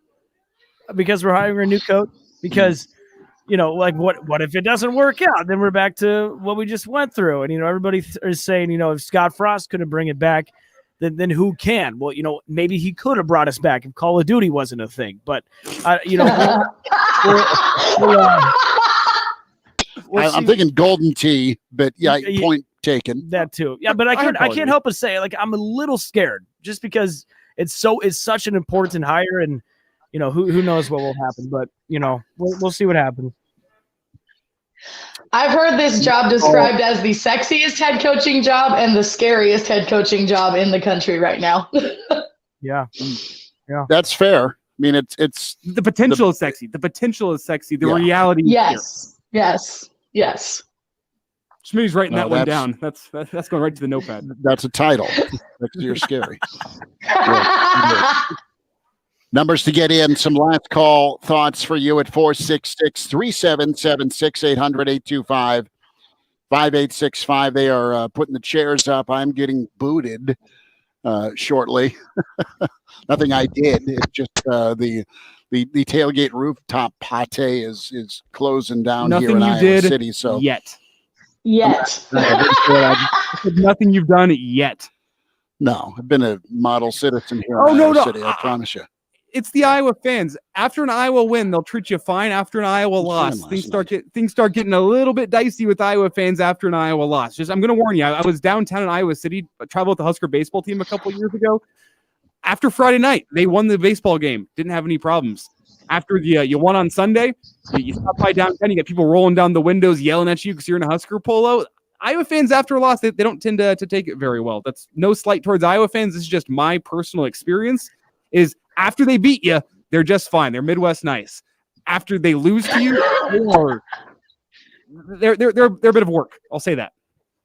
because we're hiring a new coach because, what if it doesn't work out? Then we're back to what we just went through. And, everybody is saying, if Scott Frost couldn't bring it back, then who can? Well, maybe he could have brought us back if Call of Duty wasn't a thing. But, I'm thinking Golden Tee, but point taken. That too. Yeah, but I can't help but say, I'm a little scared just because it's such an important hire and, who knows what will happen, but we'll see what happens. I've heard this job described as the sexiest head coaching job and the scariest head coaching job in the country right now. Yeah. That's fair. I mean, it's the potential is sexy. The potential is sexy. The reality. Yes. Schmitty's writing that one down. That's going right to the notepad. That's a title. You're scary. Numbers to get in. Some last call thoughts for you at 466-3776 800-825-5865. They are putting the chairs up. I'm getting booted shortly. Nothing I did. It's just the tailgate rooftop pate is closing down here in Iowa City. So yet. Nothing you've done yet. No, I've been a model citizen here in Iowa City. I promise you. It's the Iowa fans. After an Iowa win, they'll treat you fine. After an Iowa loss, things start getting a little bit dicey with Iowa fans after an Iowa loss. I'm going to warn you. I was downtown in Iowa City, traveled with the Husker baseball team a couple years ago. After Friday night, they won the baseball game. Didn't have any problems. After you won on Sunday, you stop by downtown. You get people rolling down the windows, yelling at you because you're in a Husker polo. Iowa fans after a loss, they don't tend to take it very well. That's no slight towards Iowa fans. This is just my personal experience. Is after they beat you, they're just fine. They're Midwest nice. After they lose to you, they're a bit of work. I'll say that.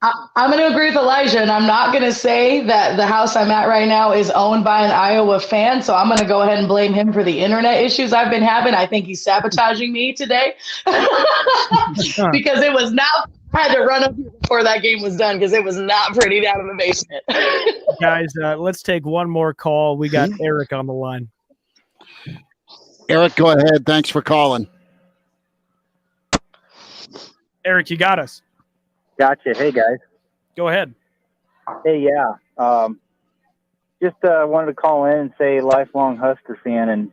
I'm going to agree with Elijah, and I'm not going to say that the house I'm at right now is owned by an Iowa fan, so I'm going to go ahead and blame him for the internet issues I've been having. I think he's sabotaging me today because it was not – I had to run up before that game was done because it was not pretty down in the basement. Guys, let's take one more call. We got Eric on the line. Eric, go ahead. Thanks for calling. Eric, you got us. Gotcha. Hey, guys. Go ahead. Hey, yeah. Just wanted to call in and say lifelong Husker fan. And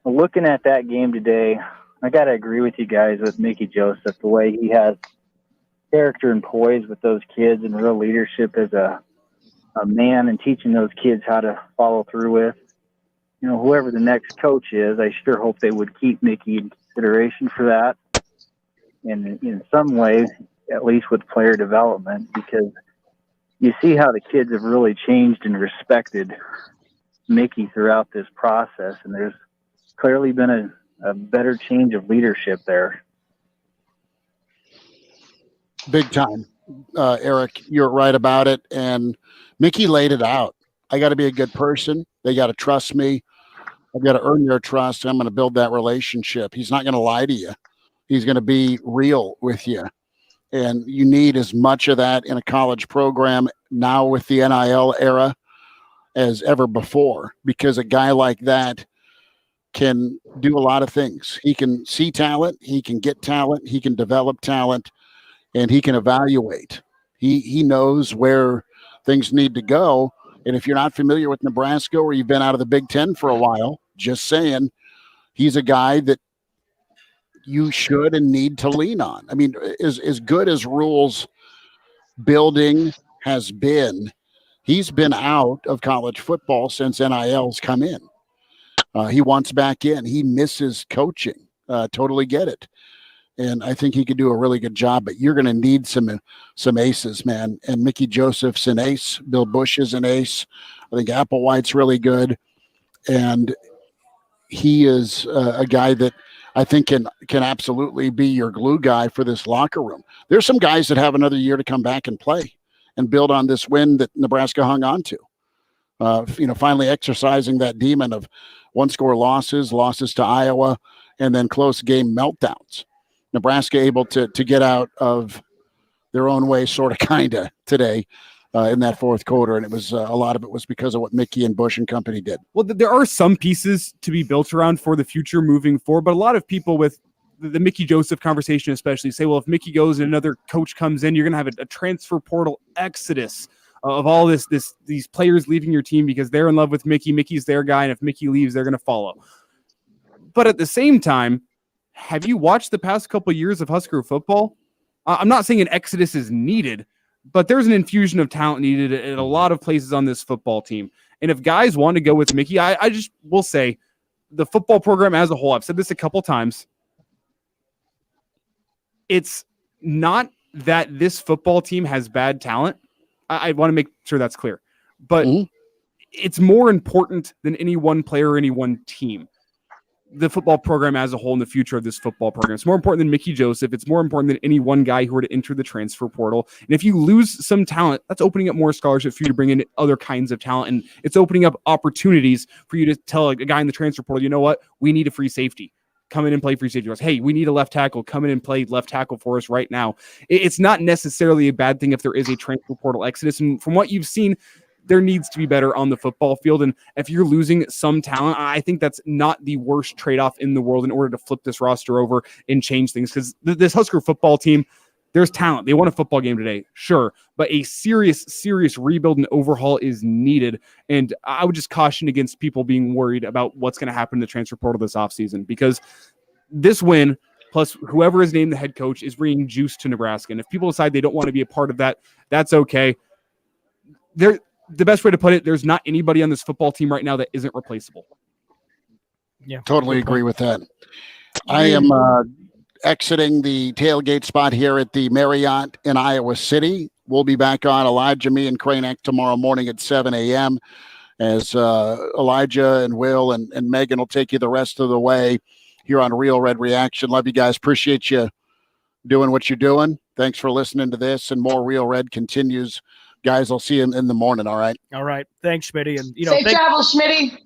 looking at that game today, I got to agree with you guys with Mickey Joseph, the way he has character and poise with those kids and real leadership as a man and teaching those kids how to follow through with. You know, whoever the next coach is, I sure hope they would keep Mickey in consideration for that. And in some way, at least with player development, because you see how the kids have really changed and respected Mickey throughout this process. And there's clearly been a better change of leadership there. Big time. Eric, you're right about it. And Mickey laid it out. I got to be a good person. They got to trust me. I've got to earn their trust. I'm going to build that relationship. He's not going to lie to you. He's going to be real with you. And you need as much of that in a college program now with the NIL era as ever before, because a guy like that can do a lot of things. He can see talent, he can get talent, he can develop talent, and he can evaluate. He knows where things need to go. And if you're not familiar with Nebraska or you've been out of the Big Ten for a while, just saying, he's a guy that you should and need to lean on. I mean, as good as rules building has been, he's been out of college football since NIL's come in. He wants back in. He misses coaching. Totally get it. And I think he could do a really good job, but you're going to need some aces, man. And Mickey Joseph's an ace. Bill Bush is an ace. I think Applewhite's really good. And he is a guy that I think can absolutely be your glue guy for this locker room. There's some guys that have another year to come back and play and build on this win that Nebraska hung on to. Finally exercising that demon of one-score losses to Iowa, and then close game meltdowns. Nebraska able to get out of their own way, sort of, kind of, today in that fourth quarter, and it was a lot of it was because of what Mickey and Bush and company did. Well, there are some pieces to be built around for the future moving forward, but a lot of people with the Mickey Joseph conversation especially say, well, if Mickey goes and another coach comes in, you're going to have a transfer portal exodus of all these players leaving your team because they're in love with Mickey. Mickey's their guy, and if Mickey leaves, they're going to follow. But at the same time, have you watched the past couple of years of Husker football? I'm not saying an exodus is needed, but there's an infusion of talent needed at a lot of places on this football team. And if guys want to go with Mickey, I just will say the football program as a whole, I've said this a couple times, it's not that this football team has bad talent. I want to make sure that's clear. But it's more important than any one player or any one team. The football program as a whole and the future of this football program. It's more important than Mickey Joseph. It's more important than any one guy who were to enter the transfer portal. And if you lose some talent, that's opening up more scholarships for you to bring in other kinds of talent. And it's opening up opportunities for you to tell a guy in the transfer portal, you know what? We need a free safety. Come in and play free safety. Hey, we need a left tackle. Come in and play left tackle for us right now. It's not necessarily a bad thing if there is a transfer portal exodus. And from what you've seen, there needs to be better on the football field. And if you're losing some talent, I think that's not the worst trade-off in the world in order to flip this roster over and change things. Because this Husker football team, there's talent. They won a football game today, sure. But a serious rebuild and overhaul is needed. And I would just caution against people being worried about what's going to happen in the transfer portal this offseason. Because this win, plus whoever is named the head coach, is bringing juice to Nebraska. And if people decide they don't want to be a part of that, that's okay. The best way to put it, there's not anybody on this football team right now that isn't replaceable. Yeah, totally agree with that. I am exiting the tailgate spot here at the Marriott in Iowa City. We'll be back on Elijah, me, and Kranek tomorrow morning at 7 a.m. as Elijah and Will and Megan will take you the rest of the way here on Real Red Reaction. Love you guys. Appreciate you doing what you're doing. Thanks for listening to this, and more Real Red continues. Guys, I'll see you in the morning, all right? All right. Thanks, Schmitty. And safe travels, Schmitty.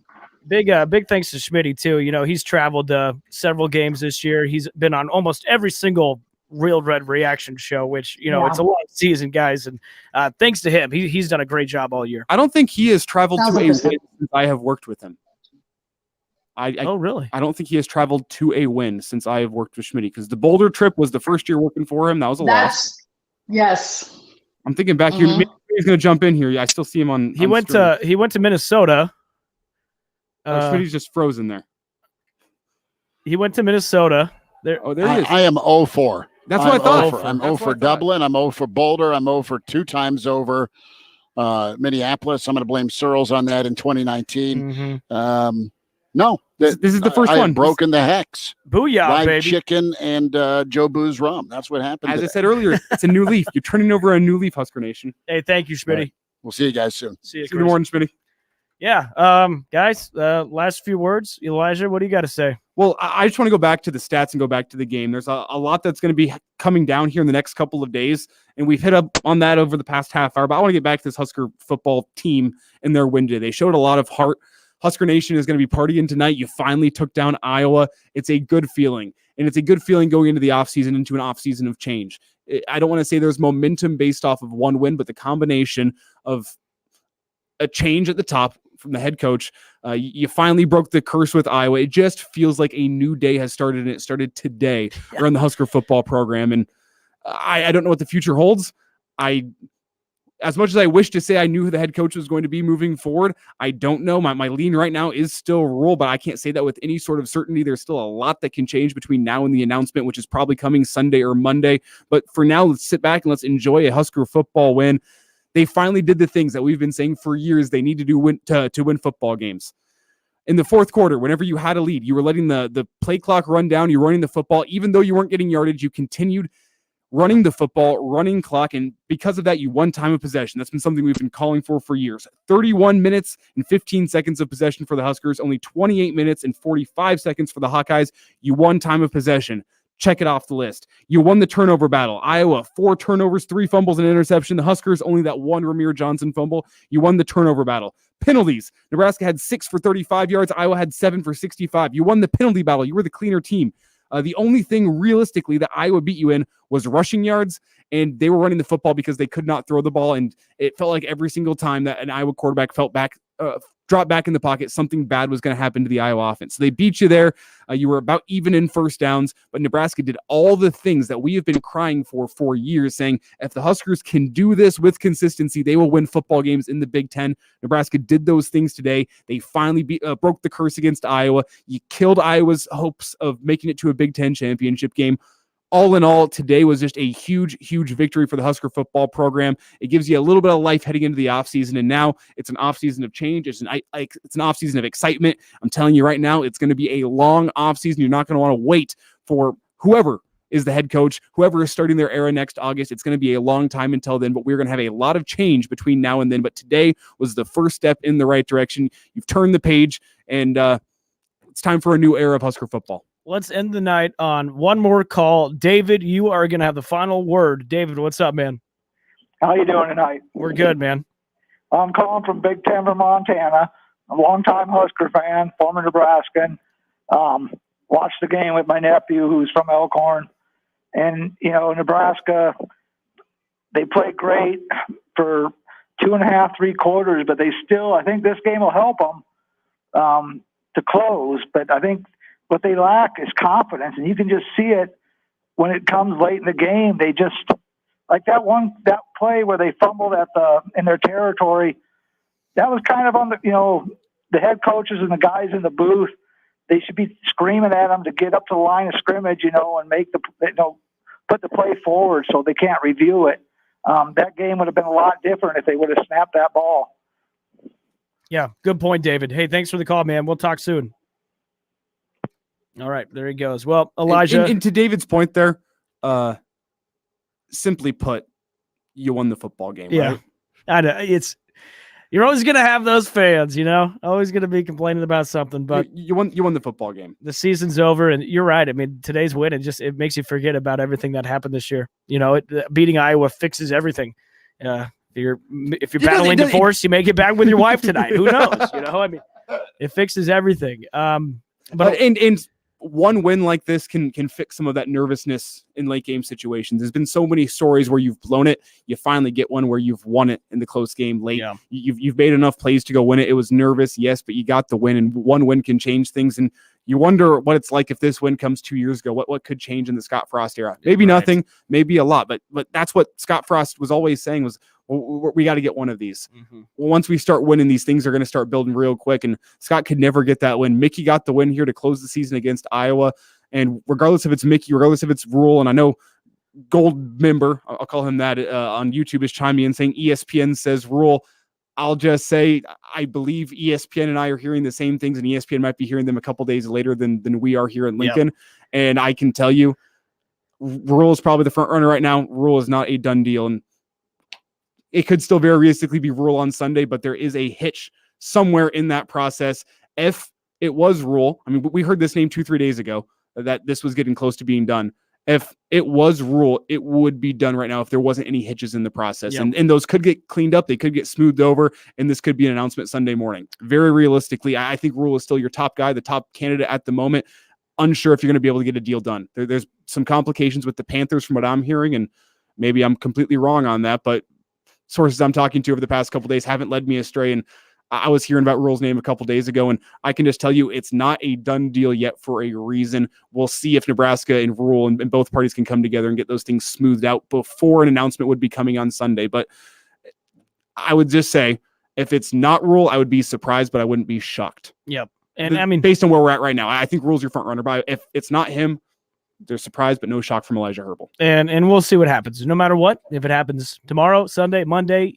Big thanks to Schmitty, too. He's traveled several games this year. He's been on almost every single Real Red Reaction show, which, it's a long season, guys. And thanks to him, he's done a great job all year. I don't think he has traveled to a win since I have worked with him. Oh, really? I don't think he has traveled to a win since I have worked with Schmitty, because the Boulder trip was the first year working for him. That was a loss. Yes. I'm thinking back here. Maybe he's going to jump in here. I still see him on. He went to Minnesota. Schmitty's just frozen there. He went to Minnesota. There he is. I am 0-4. That's what I thought. I'm 0 for Dublin. I'm 0 for Boulder. I'm 0 for 2 times over Minneapolis. I'm going to blame Searles on that in 2019. No, this is the first I one. have broken the hex. Booyah, Live baby. chicken and Joe Boo's rum. That's what happened. As I today. said earlier, it's a new leaf. You're turning over a new leaf, Husker Nation. Hey, thank you, Schmitty. Right. We'll see you guys soon. See you, Good morning, Schmitty. Yeah, guys, last few words. Elijah, what do you got to say? Well, I just want to go back to the stats and go back to the game. There's a lot that's going to be coming down here in the next couple of days, and we've hit up on that over the past half hour, but I want to get back to this Husker football team and their win today. They showed a lot of heart. Husker Nation is going to be partying tonight. You finally took down Iowa. It's a good feeling, and it's a good feeling going into the offseason, into an offseason of change. I don't want to say there's momentum based off of one win, but the combination of a change at the top from the head coach, you finally broke the curse with Iowa. It just feels like a new day has started, and it started today around the Husker football program. And I don't know what the future holds. As much as I wish to say I knew who the head coach was going to be moving forward, I don't know. My lean right now is still Rule, but I can't say that with any sort of certainty. There's still a lot that can change between now and the announcement, which is probably coming Sunday or Monday. But for now, let's sit back and let's enjoy a Husker football win. They finally did the things that we've been saying for years they need to do to win football games. In the fourth quarter, whenever you had a lead, you were letting the play clock run down. You were running the football. Even though you weren't getting yardage, you continued running the football, running clock, and because of that, you won time of possession. That's been something we've been calling for years. 31 minutes and 15 seconds of possession for the Huskers, only 28 minutes and 45 seconds for the Hawkeyes. You won time of possession. Check it off the list. You won the turnover battle. Iowa, 4 turnovers, 3 fumbles, and an interception. The Huskers, only that 1 Ramir Johnson fumble. You won the turnover battle. Penalties. Nebraska had 6 for 35 yards. Iowa had 7 for 65. You won the penalty battle. You were the cleaner team. The only thing realistically that Iowa beat you in was rushing yards, and they were running the football because they could not throw the ball, and it felt like every single time that an Iowa quarterback dropped back in the pocket, something bad was going to happen to the Iowa offense. So they beat you there. You were about even in first downs, but Nebraska did all the things that we have been crying for years, saying if the Huskers can do this with consistency, they will win football games in the Big Ten. Nebraska did those things today. They finally broke the curse against Iowa. You killed Iowa's hopes of making it to a Big Ten championship game. All in all, today was just a huge, huge victory for the Husker football program. It gives you a little bit of life heading into the offseason, and now it's an offseason of change. It's an offseason of excitement. I'm telling you right now, it's going to be a long offseason. You're not going to want to wait for whoever is the head coach, whoever is starting their era next August. It's going to be a long time until then, but we're going to have a lot of change between now and then. But today was the first step in the right direction. You've turned the page, and it's time for a new era of Husker football. Let's end the night on one more call. David, you are going to have the final word. David, what's up, man? How you doing tonight? We're good, man. I'm calling from Big Timber, Montana. I'm a longtime Husker fan, former Nebraskan. Watched the game with my nephew, who's from Elkhorn. And, Nebraska, they played great for 2.5, 3 quarters, but they still, I think this game will help them to close. But I think what they lack is confidence, and you can just see it when it comes late in the game. They just, like that play where they fumbled in their territory, that was kind of on the head coaches and the guys in the booth. They should be screaming at them to get up to the line of scrimmage, and make put the play forward so they can't review it. That game would have been a lot different if they would have snapped that ball. Yeah, good point, David. Hey, thanks for the call, man. We'll talk soon. All right, there he goes. Well, Elijah. And to David's point there, simply put, you won the football game. Yeah, right? I know. You're always going to have those fans, always going to be complaining about something. But you won the football game. The season's over, and you're right. I mean, today's win, it makes you forget about everything that happened this year. Beating Iowa fixes everything. If you're battling divorce, you may get back with your wife tonight. Who knows? I mean, it fixes everything. But one win like this can fix some of that nervousness in late game situations. There's been so many stories where you've blown it. You finally get one where you've won it in the close game late. Yeah. You've made enough plays to go win it. It was nervous, yes, but you got the win, and one win can change things. And you wonder what it's like if this win comes 2 years ago. What could change in the Scott Frost era? Maybe nothing, maybe a lot, but that's what Scott Frost was always saying was, well, we got to get one of these. Well, once we start winning, these things are going to start building real quick, and Scott could never get that win. Mickey got the win here to close the season against Iowa, and regardless if it's Mickey, regardless if it's Rule, and I know Gold member, I'll call him that, on YouTube is chiming in saying ESPN says Rule. I'll just say I believe ESPN and I are hearing the same things, and ESPN might be hearing them a couple days later than we are here in Lincoln. Yep. And I can tell you, Rule is probably the front runner right now. Rule is not a done deal, and it could still very realistically be Rule on Sunday, but there is a hitch somewhere in that process. If it was Rule, I mean, we heard this name 2-3 days ago that this was getting close to being done. If it was Rule, it would be done right now if there wasn't any hitches in the process. Yep. And those could get cleaned up. They could get smoothed over, and this could be an announcement Sunday morning. Very realistically, I think Rule is still your top guy, the top candidate at the moment. Unsure if you're going to be able to get a deal done. There's some complications with the Panthers from what I'm hearing, and maybe I'm completely wrong on that, but sources I'm talking to over the past couple of days haven't led me astray. And I was hearing about Rule's name a couple days ago, and I can just tell you it's not a done deal yet for a reason. We'll see if Nebraska and Rule and both parties can come together and get those things smoothed out before an announcement would be coming on Sunday. But I would just say if it's not Rule, I would be surprised, but I wouldn't be shocked. Yep. And I mean, based on where we're at right now, I think Rule's your front runner. But if it's not him, there's surprise, but no shock from Elijah Herbal. And we'll see what happens. No matter what, if it happens tomorrow, Sunday, Monday,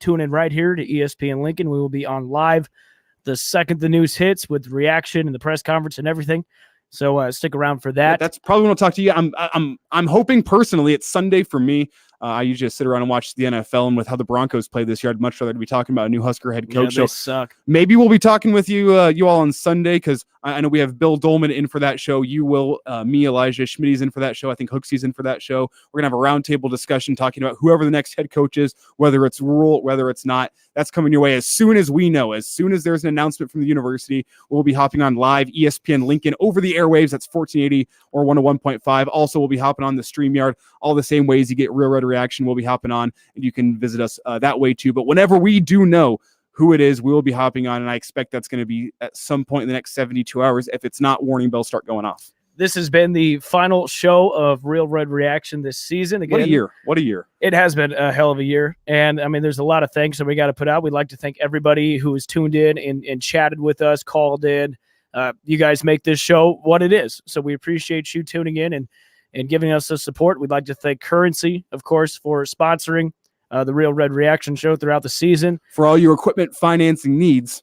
tune in right here to ESPN Lincoln. We will be on live the second the news hits with reaction and the press conference and everything. So stick around for that. Yeah, that's probably when I'll talk to you. I'm hoping personally it's Sunday for me. I usually just sit around and watch the NFL, and with how the Broncos play this year, I'd much rather be talking about a new Husker head coach. Yeah, they suck. Maybe we'll be talking with you all on Sunday, because I know we have Bill Dolman in for that show. You will, me, Elijah, Schmidt's in for that show. I think Hooksy's in for that show. We're going to have a roundtable discussion talking about whoever the next head coach is, whether it's Rule, whether it's not. That's coming your way as soon as we know. As soon as there's an announcement from the university, we'll be hopping on live ESPN Lincoln over the airwaves. That's 1480 or 101.5. Also, we'll be hopping on the StreamYard. All the same ways you get Real Red Reaction, we'll be hopping on, and you can visit us that way too. But whenever we do know who it is, we will be hopping on, and I expect that's going to be at some point in the next 72 hours. If it's not, warning bells start going off. This has been the final show of Real Red Reaction this season. Again, What a year. It has been a hell of a year. And I mean, there's a lot of things that we got to put out. We'd like to thank everybody who has tuned in and chatted with us, called in. You guys make this show what it is. So we appreciate you tuning in and giving us the support. We'd like to thank Currency, of course, for sponsoring the Real Red Reaction show throughout the season. For all your equipment financing needs,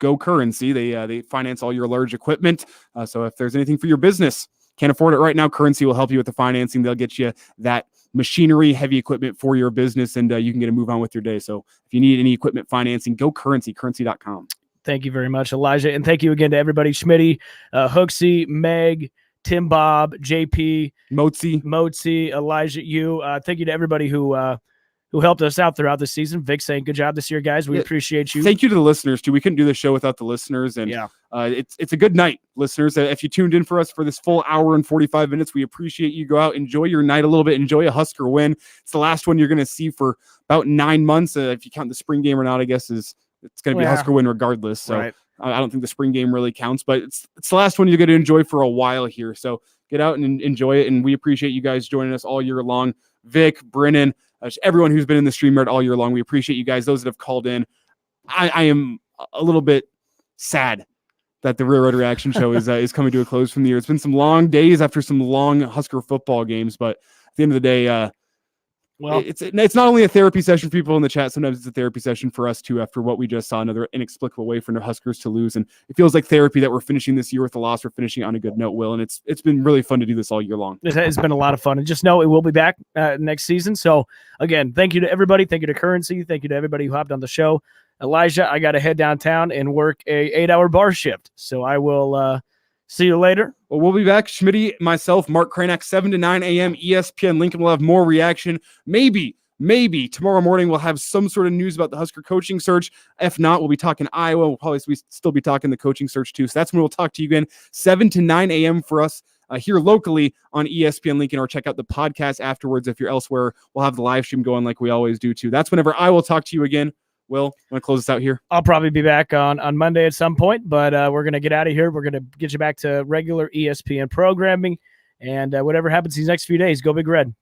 go Currency. They finance all your large equipment. So if there's anything for your business, can't afford it right now, Currency will help you with the financing. They'll get you that machinery, heavy equipment for your business, and you can get a move on with your day. So if you need any equipment financing, go Currency, currency.com. Thank you very much, Elijah. And thank you again to everybody, Schmitty, Hooksy, Meg, Tim Bob, JP, Mozi, Elijah, you. Thank you to everybody who helped us out throughout the season. Vic saying, good job this year, guys. We appreciate you. Thank you to the listeners, too. We couldn't do the show without the listeners. And it's a good night, listeners. If you tuned in for us for this full hour and 45 minutes, we appreciate you. Go out, enjoy your night a little bit, enjoy a Husker win. It's the last one you're going to see for about 9 months. If you count the spring game or not, I guess it's going to be a Husker win regardless. So right. I don't think the spring game really counts, but it's the last one you're going to enjoy for a while here. So get out and enjoy it. And we appreciate you guys joining us all year long. Vic, Brennan, everyone who's been in the StreamYard all year long. We appreciate you guys. Those that have called in. I am a little bit sad that the Real Red Reaction show is coming to a close from the year. It's been some long days after some long Husker football games, but at the end of the day, well, it's not only a therapy session for people in the chat. Sometimes it's a therapy session for us too. After what we just saw, another inexplicable way for the Huskers to lose, and it feels like therapy that we're finishing this year with a loss. We're finishing on a good note, Will, and it's been really fun to do this all year long. It's been a lot of fun, and just know it will be back next season. So again, thank you to everybody. Thank you to Currency. Thank you to everybody who hopped on the show. Elijah, I got to head downtown and work a 8-hour bar shift, so I will see you later. Well, we'll be back. Schmitty, myself, Mark Cranach, 7 to 9 a.m. ESPN Lincoln will have more reaction. Maybe maybe tomorrow morning we'll have some sort of news about the Husker coaching search. If not, we'll be talking Iowa. We'll probably still be talking the coaching search too. So that's when we'll talk to you again, 7 to 9 a.m. for us here locally on ESPN Lincoln, or check out the podcast afterwards. If you're elsewhere, we'll have the live stream going like we always do too. That's whenever I will talk to you again. Will, want to close this out here? I'll probably be back on Monday at some point, but we're going to get out of here. We're going to get you back to regular ESPN programming, and whatever happens these next few days, go Big Red.